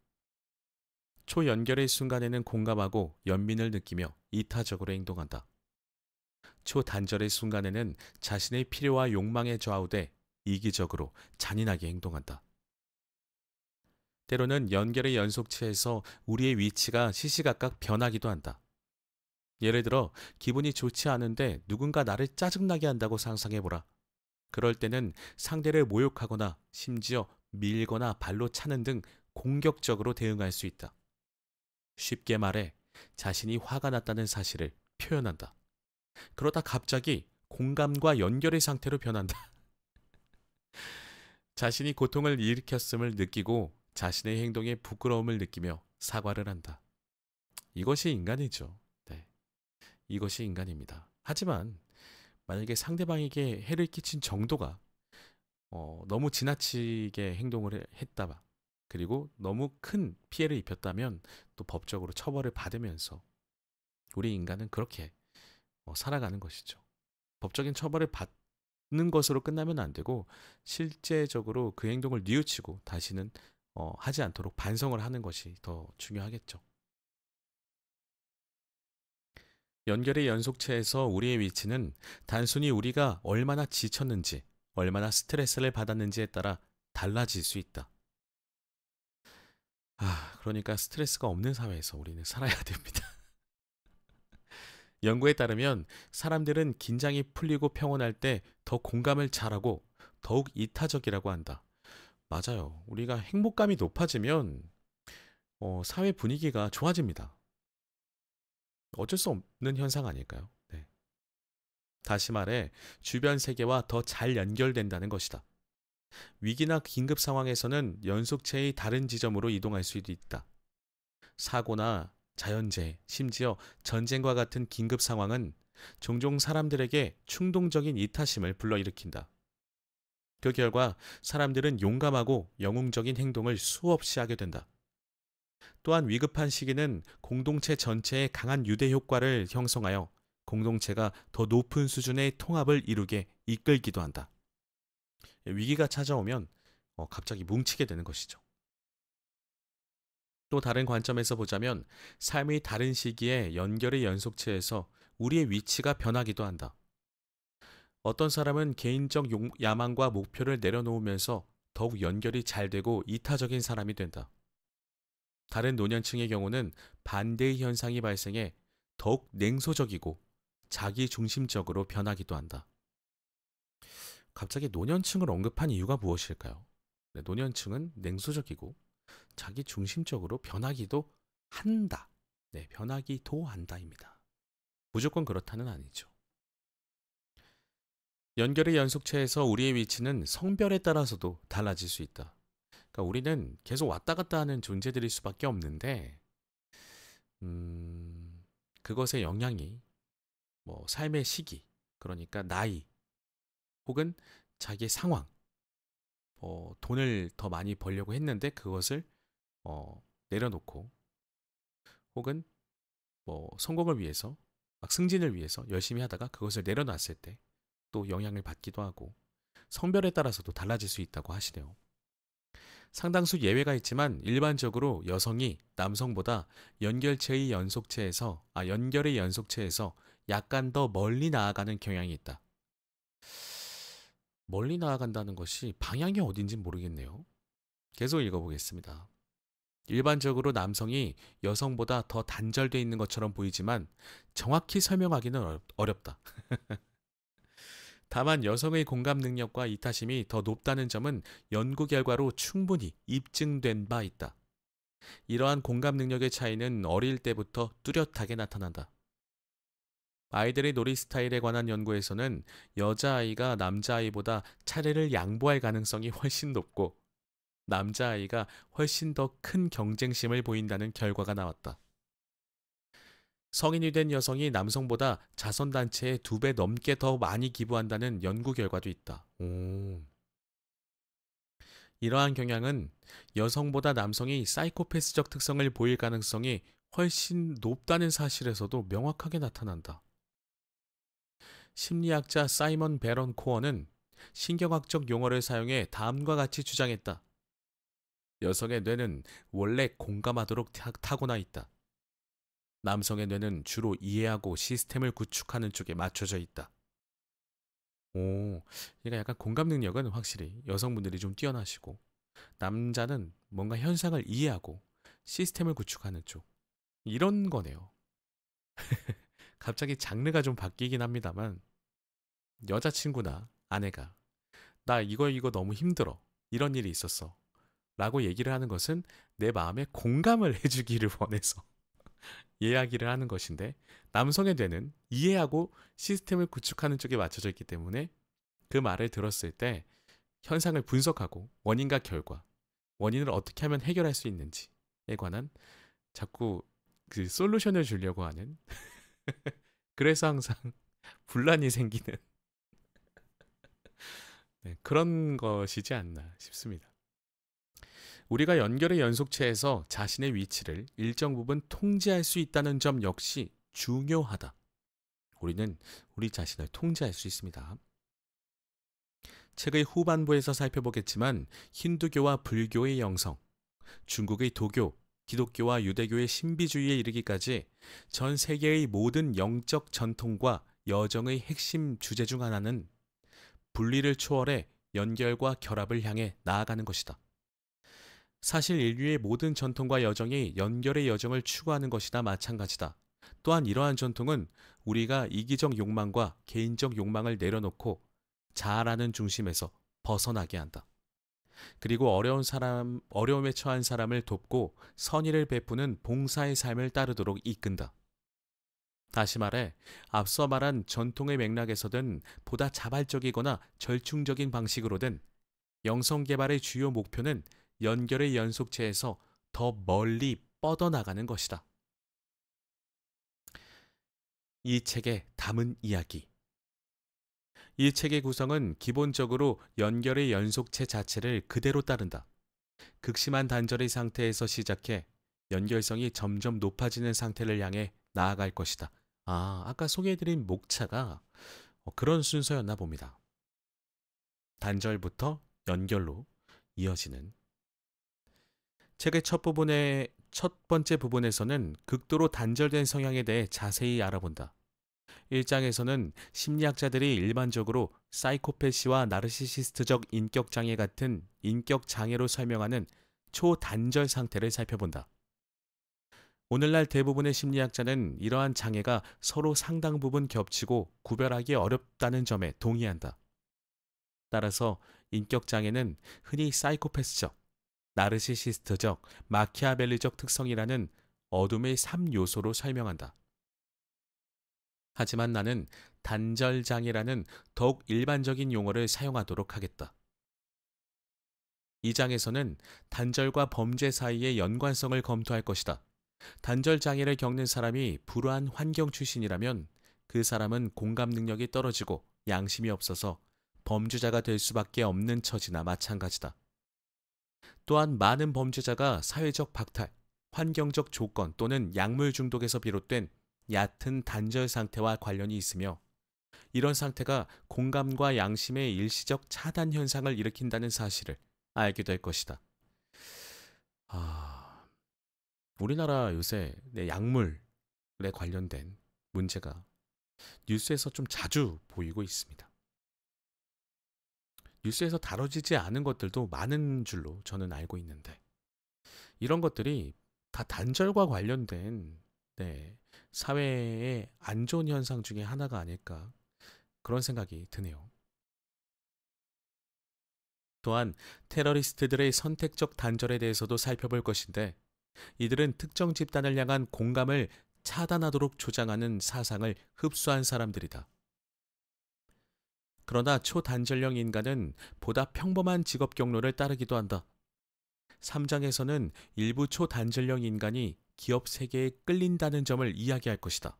초연결의 순간에는 공감하고 연민을 느끼며 이타적으로 행동한다. 초단절의 순간에는 자신의 필요와 욕망에 좌우돼 이기적으로 잔인하게 행동한다. 때로는 연결의 연속체에서 우리의 위치가 시시각각 변하기도 한다. 예를 들어 기분이 좋지 않은데 누군가 나를 짜증나게 한다고 상상해보라. 그럴 때는 상대를 모욕하거나 심지어 밀거나 발로 차는 등 공격적으로 대응할 수 있다. 쉽게 말해 자신이 화가 났다는 사실을 표현한다. 그러다 갑자기 공감과 연결의 상태로 변한다. 자신이 고통을 일으켰음을 느끼고 자신의 행동에 부끄러움을 느끼며 사과를 한다. 이것이 인간이죠. 네. 이것이 인간입니다. 하지만 만약에 상대방에게 해를 끼친 정도가 너무 지나치게 행동을 했다. 그리고 너무 큰 피해를 입혔다면 또 법적으로 처벌을 받으면서 우리 인간은 그렇게 살아가는 것이죠. 법적인 처벌을 받는 것으로 끝나면 안 되고 실제적으로 그 행동을 뉘우치고 다시는 하지 않도록 반성을 하는 것이 더 중요하겠죠. 연결의 연속체에서 우리의 위치는 단순히 우리가 얼마나 지쳤는지, 얼마나 스트레스를 받았는지에 따라 달라질 수 있다. 그러니까 스트레스가 없는 사회에서 우리는 살아야 됩니다. 연구에 따르면 사람들은 긴장이 풀리고 평온할 때 더 공감을 잘하고 더욱 이타적이라고 한다. 맞아요. 우리가 행복감이 높아지면 사회 분위기가 좋아집니다. 어쩔 수 없는 현상 아닐까요? 네. 다시 말해 주변 세계와 더 잘 연결된다는 것이다. 위기나 긴급 상황에서는 연속체의 다른 지점으로 이동할 수도 있다. 사고나 자연재해, 심지어 전쟁과 같은 긴급 상황은 종종 사람들에게 충동적인 이타심을 불러일으킨다. 그 결과 사람들은 용감하고 영웅적인 행동을 수없이 하게 된다. 또한 위급한 시기는 공동체 전체의 강한 유대 효과를 형성하여 공동체가 더 높은 수준의 통합을 이루게 이끌기도 한다. 위기가 찾아오면 갑자기 뭉치게 되는 것이죠. 또 다른 관점에서 보자면 삶의 다른 시기에 연결의 연속체에서 우리의 위치가 변하기도 한다. 어떤 사람은 개인적 야망과 목표를 내려놓으면서 더욱 연결이 잘 되고 이타적인 사람이 된다. 다른 노년층의 경우는 반대의 현상이 발생해 더욱 냉소적이고 자기중심적으로 변하기도 한다. 갑자기 노년층을 언급한 이유가 무엇일까요? 네, 노년층은 냉소적이고 자기중심적으로 변하기도 한다. 네, 변하기도 한다입니다. 무조건 그렇다는 아니죠. 연결의 연속체에서 우리의 위치는 성별에 따라서도 달라질 수 있다. 그러니까 우리는 계속 왔다 갔다 하는 존재들일 수밖에 없는데, 그것의 영향이 삶의 시기, 그러니까 나이, 혹은 자기의 상황, 돈을 더 많이 벌려고 했는데 그것을 내려놓고, 혹은 성공을 위해서, 막 승진을 위해서 열심히 하다가 그것을 내려놨을 때 또 영향을 받기도 하고 성별에 따라서도 달라질 수 있다고 하시네요. 상당수 예외가 있지만 일반적으로 여성이 남성보다 연결의 연속체에서 약간 더 멀리 나아가는 경향이 있다. 멀리 나아간다는 것이 방향이 어딘지 모르겠네요. 계속 읽어보겠습니다. 일반적으로 남성이 여성보다 더 단절되어 있는 것처럼 보이지만 정확히 설명하기는 어렵다. 다만 여성의 공감 능력과 이타심이 더 높다는 점은 연구 결과로 충분히 입증된 바 있다. 이러한 공감 능력의 차이는 어릴 때부터 뚜렷하게 나타난다. 아이들의 놀이 스타일에 관한 연구에서는 여자아이가 남자아이보다 차례를 양보할 가능성이 훨씬 높고 남자아이가 훨씬 더 큰 경쟁심을 보인다는 결과가 나왔다. 성인이 된 여성이 남성보다 자선단체에 2배 넘게 더 많이 기부한다는 연구 결과도 있다. 이러한 경향은 여성보다 남성이 사이코패스적 특성을 보일 가능성이 훨씬 높다는 사실에서도 명확하게 나타난다. 심리학자 사이먼 베런 코어는 신경학적 용어를 사용해 다음과 같이 주장했다. 여성의 뇌는 원래 공감하도록 타고나 있다. 남성의 뇌는 주로 이해하고 시스템을 구축하는 쪽에 맞춰져 있다. 오, 그러니까 약간 공감 능력은 확실히 여성분들이 좀 뛰어나시고 남자는 뭔가 현상을 이해하고 시스템을 구축하는 쪽. 이런 거네요. 갑자기 장르가 좀 바뀌긴 합니다만 여자친구나 아내가 나 이거 너무 힘들어. 이런 일이 있었어. 라고 얘기를 하는 것은 내 마음에 공감을 해주기를 원해서 이야기를 하는 것인데 남성의 뇌는 이해하고 시스템을 구축하는 쪽에 맞춰져 있기 때문에 그 말을 들었을 때 현상을 분석하고 원인과 결과, 원인을 어떻게 하면 해결할 수 있는지에 관한 자꾸 그 솔루션을 주려고 하는 그래서 항상 분란이 생기는 네, 그런 것이지 않나 싶습니다. 우리가 연결의 연속체에서 자신의 위치를 일정 부분 통제할 수 있다는 점 역시 중요하다. 우리는 우리 자신을 통제할 수 있습니다. 책의 후반부에서 살펴보겠지만 힌두교와 불교의 영성, 중국의 도교, 기독교와 유대교의 신비주의에 이르기까지 전 세계의 모든 영적 전통과 여정의 핵심 주제 중 하나는 분리를 초월해 연결과 결합을 향해 나아가는 것이다. 사실 인류의 모든 전통과 여정이 연결의 여정을 추구하는 것이나 마찬가지다. 또한 이러한 전통은 우리가 이기적 욕망과 개인적 욕망을 내려놓고 자아라는 중심에서 벗어나게 한다. 그리고 어려움에 처한 사람을 돕고 선의를 베푸는 봉사의 삶을 따르도록 이끈다. 다시 말해, 앞서 말한 전통의 맥락에서든 보다 자발적이거나 절충적인 방식으로든 영성개발의 주요 목표는 연결의 연속체에서 더 멀리 뻗어나가는 것이다. 이 책에 담은 이야기. 이 책의 구성은 기본적으로 연결의 연속체 자체를 그대로 따른다. 극심한 단절의 상태에서 시작해 연결성이 점점 높아지는 상태를 향해 나아갈 것이다. 아까 소개해드린 목차가 그런 순서였나 봅니다. 단절부터 연결로 이어지는. 책의 첫 번째 부분에서는 극도로 단절된 성향에 대해 자세히 알아본다. 1장에서는 심리학자들이 일반적으로 사이코패시와 나르시시스트적 인격장애 같은 인격장애로 설명하는 초단절 상태를 살펴본다. 오늘날 대부분의 심리학자는 이러한 장애가 서로 상당 부분 겹치고 구별하기 어렵다는 점에 동의한다. 따라서 인격장애는 흔히 사이코패스적, 나르시시스트적, 마키아벨리적 특성이라는 어둠의 3요소로 설명한다. 하지만 나는 단절장애라는 더욱 일반적인 용어를 사용하도록 하겠다. 이 장에서는 단절과 범죄 사이의 연관성을 검토할 것이다. 단절장애를 겪는 사람이 불우한 환경 출신이라면 그 사람은 공감 능력이 떨어지고 양심이 없어서 범죄자가 될 수밖에 없는 처지나 마찬가지다. 또한 많은 범죄자가 사회적 박탈, 환경적 조건 또는 약물 중독에서 비롯된 얕은 단절 상태와 관련이 있으며 이런 상태가 공감과 양심의 일시적 차단 현상을 일으킨다는 사실을 알게 될 것이다. 우리나라 요새 약물에 관련된 문제가 뉴스에서 좀 자주 보이고 있습니다. 뉴스에서 다뤄지지 않은 것들도 많은 줄로 저는 알고 있는데 이런 것들이 다 단절과 관련된 사회의 안 좋은 현상 중에 하나가 아닐까 그런 생각이 드네요. 또한 테러리스트들의 선택적 단절에 대해서도 살펴볼 것인데 이들은 특정 집단을 향한 공감을 차단하도록 조장하는 사상을 흡수한 사람들이다. 그러나 초단절형 인간은 보다 평범한 직업 경로를 따르기도 한다. 3장에서는 일부 초단절형 인간이 기업 세계에 끌린다는 점을 이야기할 것이다.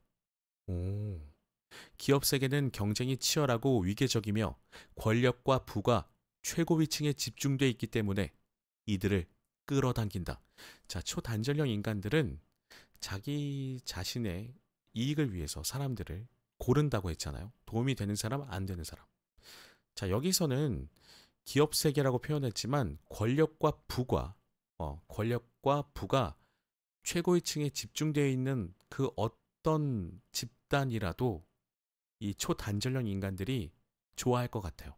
기업 세계는 경쟁이 치열하고 위계적이며 권력과 부가 최고 위층에 집중돼 있기 때문에 이들을 끌어당긴다. 자, 초단절형 인간들은 자기 자신의 이익을 위해서 사람들을 고른다고 했잖아요. 도움이 되는 사람, 안 되는 사람. 자, 여기서는 기업 세계라고 표현했지만 권력과 부가 최고위층에 집중되어 있는 그 어떤 집단이라도 이 초단전형 인간들이 좋아할 것 같아요.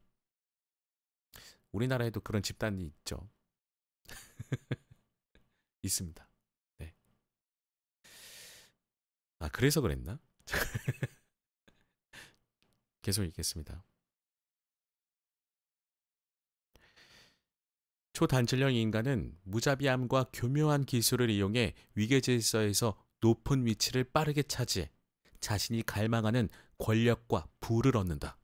우리나라에도 그런 집단이 있죠. 있습니다. 네. 아, 그래서 그랬나? 계속 읽겠습니다. 초단전형 인간은 무자비함과 교묘한 기술을 이용해 위계 질서에서 높은 위치를 빠르게 차지해 자신이 갈망하는 권력과 부를 얻는다.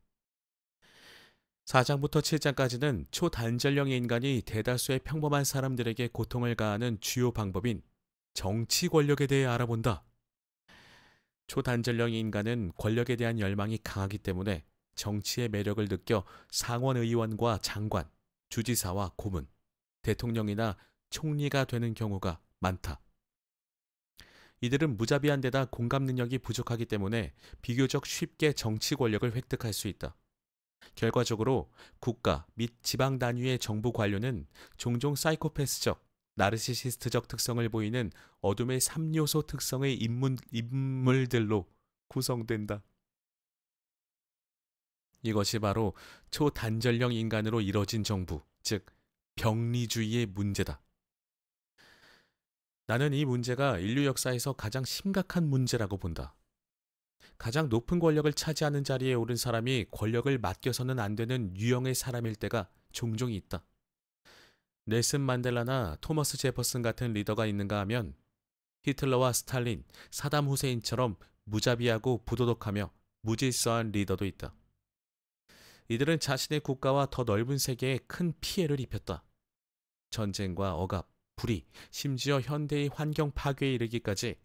4장부터 7장까지는 초단전형 인간이 대다수의 평범한 사람들에게 고통을 가하는 주요 방법인 정치 권력에 대해 알아본다. 초단전형 인간은 권력에 대한 열망이 강하기 때문에 정치의 매력을 느껴 상원 의원과 장관, 주지사와 고문, 대통령이나 총리가 되는 경우가 많다. 이들은 무자비한 데다 공감 능력이 부족하기 때문에 비교적 쉽게 정치 권력을 획득할 수 있다. 결과적으로 국가 및 지방 단위의 정부 관료는 종종 사이코패스적, 나르시시스트적 특성을 보이는 어둠의 3요소 특성의 인물들로 구성된다. 이것이 바로 초단전형 인간으로 이뤄진 정부, 즉 병리주의의 문제다. 나는 이 문제가 인류 역사에서 가장 심각한 문제라고 본다. 가장 높은 권력을 차지하는 자리에 오른 사람이 권력을 맡겨서는 안 되는 유형의 사람일 때가 종종 있다. 넬슨 만델라나 토머스 제퍼슨 같은 리더가 있는가 하면 히틀러와 스탈린, 사담 후세인처럼 무자비하고 부도덕하며 무질서한 리더도 있다. 이들은 자신의 국가와 더 넓은 세계에 큰 피해를 입혔다. 전쟁과 억압, 불의, 심지어 현대의 환경 파괴에 이르기까지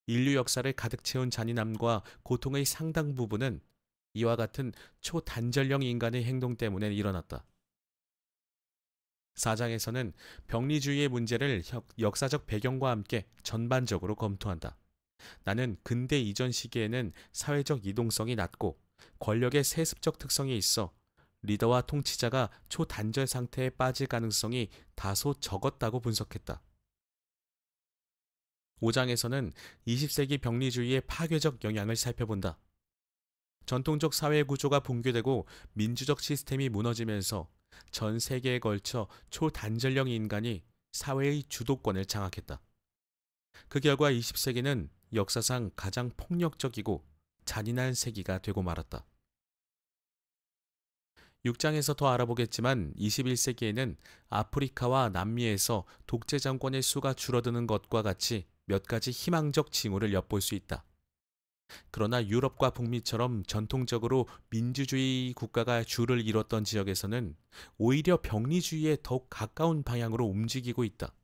인류 역사를 가득 채운 잔인함과 고통의 상당 부분은 이와 같은 초단전형 인간의 행동 때문에 일어났다. 4장에서는 병리주의의 문제를 역사적 배경과 함께 전반적으로 검토한다. 나는 근대 이전 시기에는 사회적 이동성이 낮고 권력의 세습적 특성이 있어 리더와 통치자가 초단절 상태에 빠질 가능성이 다소 적었다고 분석했다. 5장에서는 20세기 병리주의의 파괴적 영향을 살펴본다. 전통적 사회 구조가 붕괴되고 민주적 시스템이 무너지면서 전 세계에 걸쳐 초단전형 인간이 사회의 주도권을 장악했다. 그 결과 20세기는 역사상 가장 폭력적이고 잔인한 세기가 되고 말았다. 6장에서 더 알아보겠지만 21세기에는 아프리카와 남미에서 독재 정권의 수가 줄어드는 것과 같이 몇 가지 희망적 징후를 엿볼 수 있다. 그러나 유럽과 북미처럼 전통적으로 민주주의 국가가 주를 이뤘던 지역에서는 오히려 병리주의에 더욱 가까운 방향으로 움직이고 있다.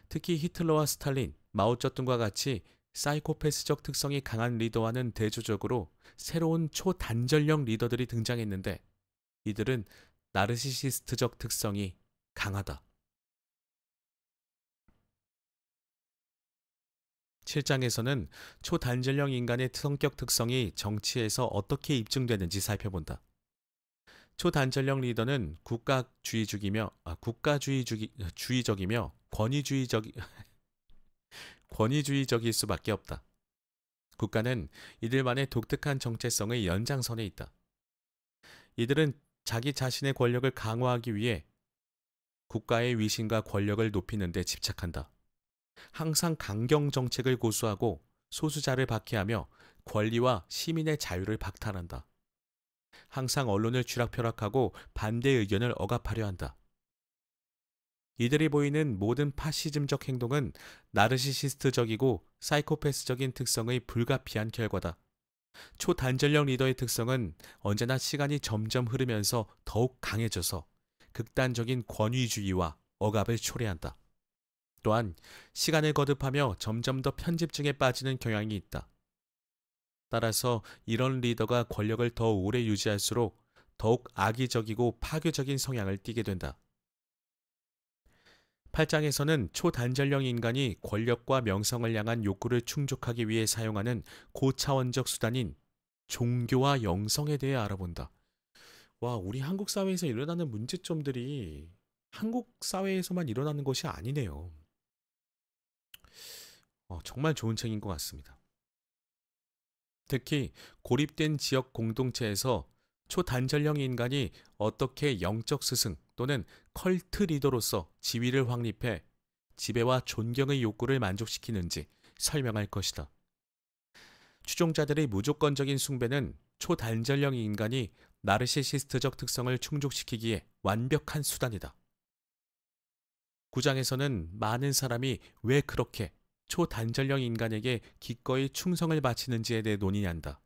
특히 히틀러와 스탈린, 마오쩌둥과 같이 사이코패스적 특성이 강한 리더와는 대조적으로 새로운 초단전형 리더들이 등장했는데 이들은 나르시시스트적 특성이 강하다. 7장에서는 초단전형 인간의 성격 특성이 정치에서 어떻게 입증되는지 살펴본다. 초단전형 리더는 국가주의적이며 권위주의적일 수밖에 없다. 국가는 이들만의 독특한 정체성의 연장선에 있다. 이들은 자기 자신의 권력을 강화하기 위해 국가의 위신과 권력을 높이는 데 집착한다. 항상 강경 정책을 고수하고 소수자를 박해하며 권리와 시민의 자유를 박탈한다. 항상 언론을 쥐락펴락하고 반대 의견을 억압하려 한다. 이들이 보이는 모든 파시즘적 행동은 나르시시스트적이고 사이코패스적인 특성의 불가피한 결과다. 초단전형 리더의 특성은 언제나 시간이 점점 흐르면서 더욱 강해져서 극단적인 권위주의와 억압을 초래한다. 또한 시간을 거듭하며 점점 더 편집증에 빠지는 경향이 있다. 따라서 이런 리더가 권력을 더 오래 유지할수록 더욱 악의적이고 파괴적인 성향을 띠게 된다. 8장에서는 초단전형 인간이 권력과 명성을 향한 욕구를 충족하기 위해 사용하는 고차원적 수단인 종교와 영성에 대해 알아본다. 와, 우리 한국 사회에서 일어나는 문제점들이 한국 사회에서만 일어나는 것이 아니네요. 정말 좋은 책인 것 같습니다. 특히 고립된 지역 공동체에서 초단전형 인간이 어떻게 영적 스승 또는 컬트 리더로서 지위를 확립해 지배와 존경의 욕구를 만족시키는지 설명할 것이다. 추종자들의 무조건적인 숭배는 초단전형 인간이 나르시시스트적 특성을 충족시키기에 완벽한 수단이다. 9장에서는 많은 사람이 왜 그렇게 초단전형 인간에게 기꺼이 충성을 바치는지에 대해 논의한다.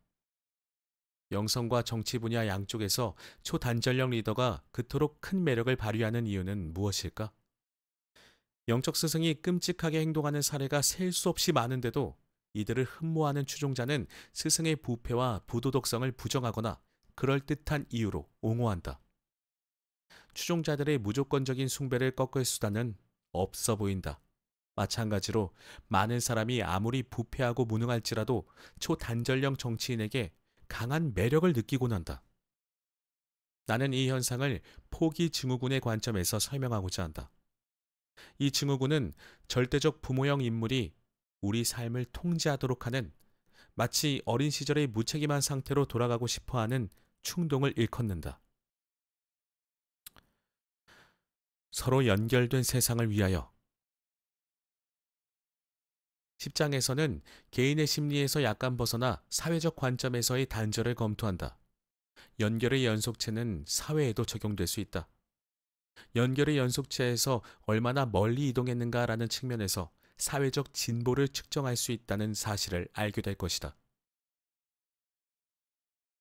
영성과 정치 분야 양쪽에서 초단전형 리더가 그토록 큰 매력을 발휘하는 이유는 무엇일까? 영적 스승이 끔찍하게 행동하는 사례가 셀 수 없이 많은데도 이들을 흠모하는 추종자는 스승의 부패와 부도덕성을 부정하거나 그럴듯한 이유로 옹호한다. 추종자들의 무조건적인 숭배를 꺾을 수단은 없어 보인다. 마찬가지로 많은 사람이 아무리 부패하고 무능할지라도 초단전형 정치인에게 강한 매력을 느끼곤 한다. 나는 이 현상을 포기 증후군의 관점에서 설명하고자 한다. 이 증후군은 절대적 부모형 인물이 우리 삶을 통제하도록 하는, 마치 어린 시절의 무책임한 상태로 돌아가고 싶어하는 충동을 일컫는다. 서로 연결된 세상을 위하여. 10장에서는 개인의 심리에서 약간 벗어나 사회적 관점에서의 단절을 검토한다. 연결의 연속체는 사회에도 적용될 수 있다. 연결의 연속체에서 얼마나 멀리 이동했는가라는 측면에서 사회적 진보를 측정할 수 있다는 사실을 알게 될 것이다.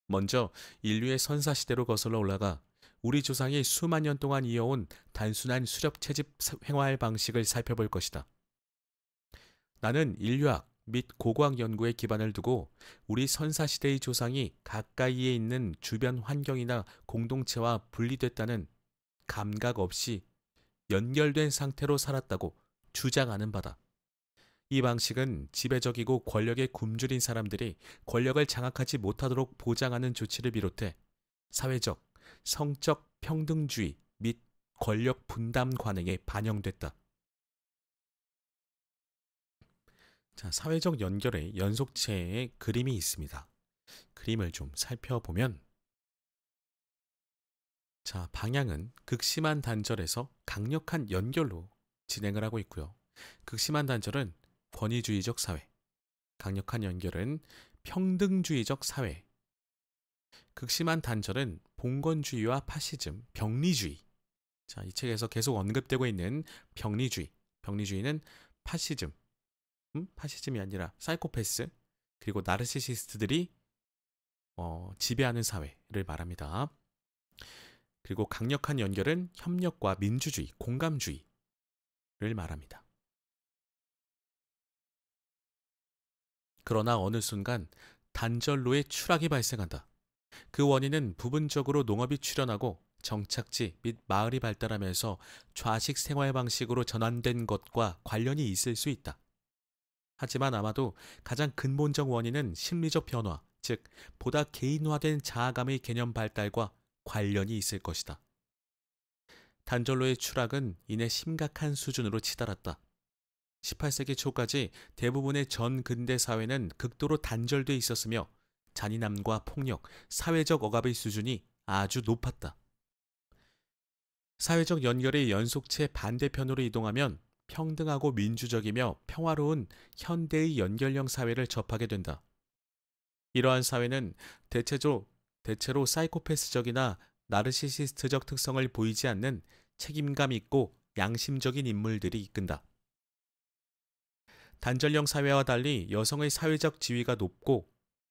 먼저 인류의 선사시대로 거슬러 올라가 우리 조상이 수만 년 동안 이어온 단순한 수렵 채집 생활 방식을 살펴볼 것이다. 나는 인류학 및 고고학 연구에 기반을 두고 우리 선사시대의 조상이 가까이에 있는 주변 환경이나 공동체와 분리됐다는 감각 없이 연결된 상태로 살았다고 주장하는 바다. 이 방식은 지배적이고 권력에 굶주린 사람들이 권력을 장악하지 못하도록 보장하는 조치를 비롯해 사회적, 성적 평등주의 및 권력 분담 관행에 반영됐다. 자, 사회적 연결의 연속체의 그림이 있습니다. 그림을 좀 살펴보면, 자, 방향은 극심한 단절에서 강력한 연결로 진행을 하고 있고요. 극심한 단절은 권위주의적 사회, 강력한 연결은 평등주의적 사회, 극심한 단절은 봉건주의와 파시즘, 병리주의. 자, 이 책에서 계속 언급되고 있는 병리주의. 병리주의는 파시즘, 파시즘이 아니라 사이코패스, 그리고 나르시시스트들이 지배하는 사회를 말합니다. 그리고 강력한 연결은 협력과 민주주의, 공감주의를 말합니다. 그러나 어느 순간 단절로의 추락이 발생한다. 그 원인은 부분적으로 농업이 출현하고 정착지 및 마을이 발달하면서 좌식 생활 방식으로 전환된 것과 관련이 있을 수 있다. 하지만 아마도 가장 근본적 원인은 심리적 변화, 즉 보다 개인화된 자아감의 개념 발달과 관련이 있을 것이다. 단절로의 추락은 이내 심각한 수준으로 치달았다. 18세기 초까지 대부분의 전 근대 사회는 극도로 단절돼 있었으며 잔인함과 폭력, 사회적 억압의 수준이 아주 높았다. 사회적 연결의 연속체 반대편으로 이동하면 평등하고 민주적이며 평화로운 현대의 연결형 사회를 접하게 된다. 이러한 사회는 대체로 사이코패스적이나 나르시시스트적 특성을 보이지 않는 책임감 있고 양심적인 인물들이 이끈다. 단절형 사회와 달리 여성의 사회적 지위가 높고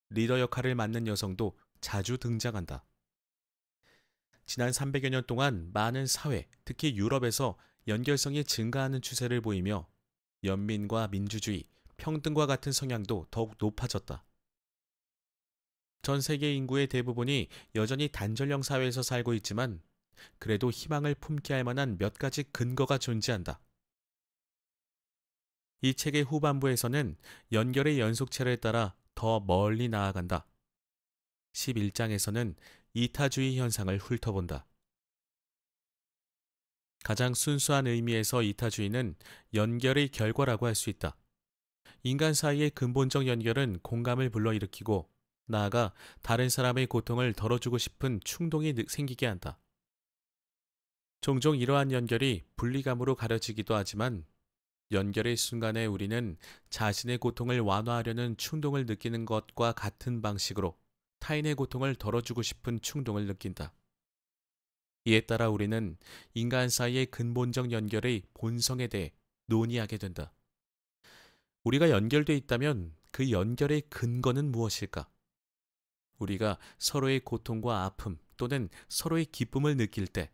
리더 역할을 맡는 여성도 자주 등장한다. 지난 300여 년 동안 많은 사회, 특히 유럽에서 연결성이 증가하는 추세를 보이며 연민과 민주주의, 평등과 같은 성향도 더욱 높아졌다. 전 세계 인구의 대부분이 여전히 단절형 사회에서 살고 있지만 그래도 희망을 품게 할 만한 몇 가지 근거가 존재한다. 이 책의 후반부에서는 연결의 연속체를 따라 더 멀리 나아간다. 11장에서는 이타주의 현상을 훑어본다. 가장 순수한 의미에서 이타주의는 연결의 결과라고 할 수 있다. 인간 사이의 근본적 연결은 공감을 불러일으키고 나아가 다른 사람의 고통을 덜어주고 싶은 충동이 생기게 한다. 종종 이러한 연결이 분리감으로 가려지기도 하지만 연결의 순간에 우리는 자신의 고통을 완화하려는 충동을 느끼는 것과 같은 방식으로 타인의 고통을 덜어주고 싶은 충동을 느낀다. 이에 따라 우리는 인간 사이의 근본적 연결의 본성에 대해 논의하게 된다. 우리가 연결돼 있다면 그 연결의 근거는 무엇일까? 우리가 서로의 고통과 아픔 또는 서로의 기쁨을 느낄 때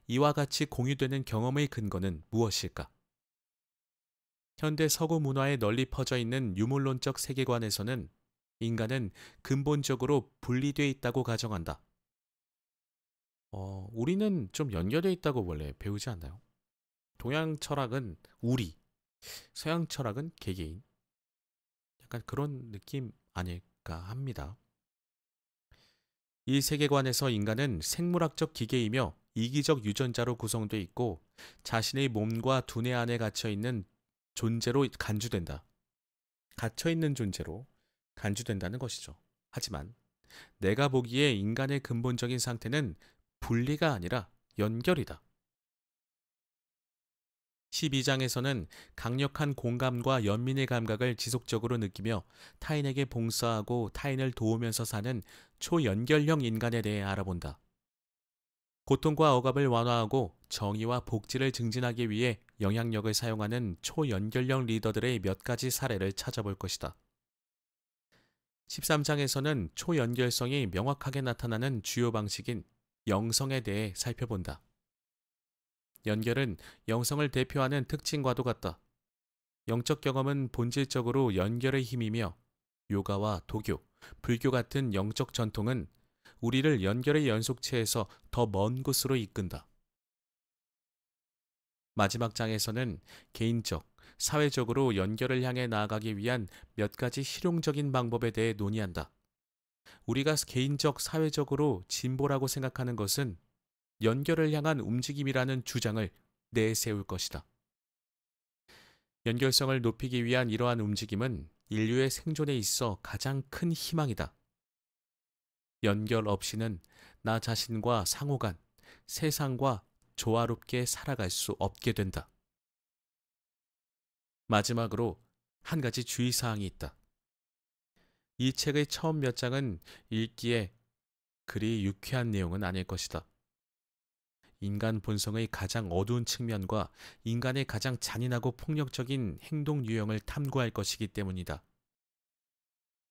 이와 같이 공유되는 경험의 근거는 무엇일까? 현대 서구 문화에 널리 퍼져 있는 유물론적 세계관에서는 인간은 근본적으로 분리되어 있다고 가정한다. 우리는 좀 연결되어 있다고 원래 배우지 않나요? 동양 철학은 우리, 서양 철학은 개개인. 약간 그런 느낌 아닐까 합니다. 이 세계관에서 인간은 생물학적 기계이며 이기적 유전자로 구성되어 있고 자신의 몸과 두뇌 안에 갇혀 있는 존재로 간주된다. 갇혀 있는 존재로 간주된다는 것이죠. 하지만 내가 보기에 인간의 근본적인 상태는 분리가 아니라 연결이다. 12장에서는 강력한 공감과 연민의 감각을 지속적으로 느끼며 타인에게 봉사하고 타인을 도우면서 사는 초연결형 인간에 대해 알아본다. 고통과 억압을 완화하고 정의와 복지를 증진하기 위해 영향력을 사용하는 초연결형 리더들의 몇 가지 사례를 찾아볼 것이다. 13장에서는 초연결성이 명확하게 나타나는 주요 방식인 영성에 대해 살펴본다. 연결은 영성을 대표하는 특징과도 같다. 영적 경험은 본질적으로 연결의 힘이며 요가와 도교, 불교 같은 영적 전통은 우리를 연결의 연속체에서 더 먼 곳으로 이끈다. 마지막 장에서는 개인적, 사회적으로 연결을 향해 나아가기 위한 몇 가지 실용적인 방법에 대해 논의한다. 우리가 개인적, 사회적으로 진보라고 생각하는 것은 연결을 향한 움직임이라는 주장을 내세울 것이다. 연결성을 높이기 위한 이러한 움직임은 인류의 생존에 있어 가장 큰 희망이다. 연결 없이는 나 자신과 상호간, 세상과 조화롭게 살아갈 수 없게 된다. 마지막으로 한 가지 주의사항이 있다. 이 책의 처음 몇 장은 읽기에 그리 유쾌한 내용은 아닐 것이다. 인간 본성의 가장 어두운 측면과 인간의 가장 잔인하고 폭력적인 행동 유형을 탐구할 것이기 때문이다.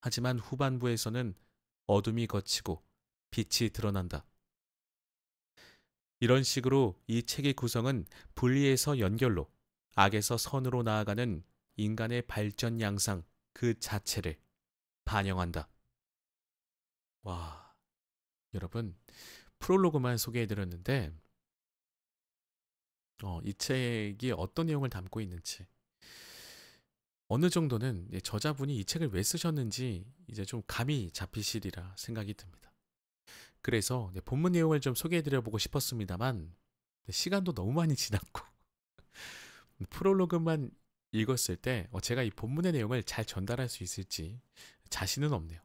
하지만 후반부에서는 어둠이 걷히고 빛이 드러난다. 이런 식으로 이 책의 구성은 분리에서 연결로, 악에서 선으로 나아가는 인간의 발전 양상 그 자체를 반영한다. 와, 여러분, 프롤로그만 소개해드렸는데 이 책이 어떤 내용을 담고 있는지 어느 정도는 저자분이 이 책을 왜 쓰셨는지 이제 좀 감이 잡히시리라 생각이 듭니다. 그래서 본문 내용을 좀 소개해드려보고 싶었습니다만 시간도 너무 많이 지났고 프롤로그만 읽었을 때 제가 이 본문의 내용을 잘 전달할 수 있을지 자신은 없네요.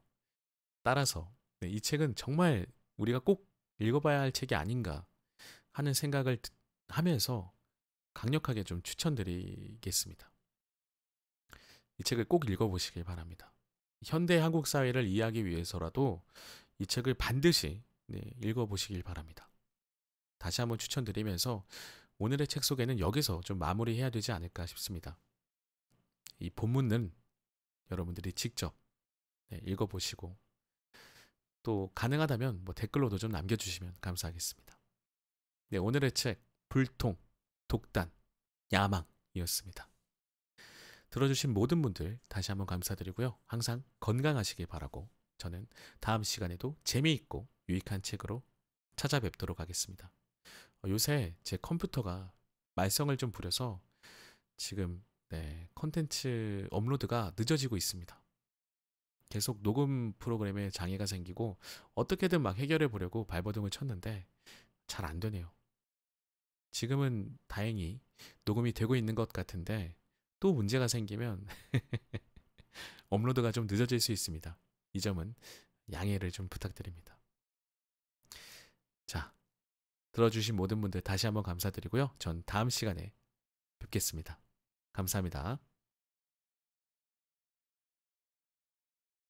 따라서 이 책은 정말 우리가 꼭 읽어봐야 할 책이 아닌가 하는 생각을 하면서 강력하게 좀 추천드리겠습니다. 이 책을 꼭 읽어보시길 바랍니다. 현대 한국 사회를 이해하기 위해서라도 이 책을 반드시 읽어보시길 바랍니다. 다시 한번 추천드리면서 오늘의 책 소개는 여기서 좀 마무리해야 되지 않을까 싶습니다. 이 본문은 여러분들이 직접 읽어보시고 또 가능하다면 댓글로도 좀 남겨주시면 감사하겠습니다. 오늘의 책 불통, 독단, 야망이었습니다. 들어주신 모든 분들 다시 한번 감사드리고요. 항상 건강하시길 바라고 저는 다음 시간에도 재미있고 유익한 책으로 찾아뵙도록 하겠습니다. 요새 제 컴퓨터가 말썽을 좀 부려서 지금 콘텐츠 업로드가 늦어지고 있습니다. 계속 녹음 프로그램에 장애가 생기고 어떻게든 막 해결해 보려고 발버둥을 쳤는데 잘 안 되네요. 지금은 다행히 녹음이 되고 있는 것 같은데 또 문제가 생기면 업로드가 좀 늦어질 수 있습니다. 이 점은 양해를 좀 부탁드립니다. 자, 들어주신 모든 분들 다시 한번 감사드리고요. 전 다음 시간에 뵙겠습니다. 감사합니다.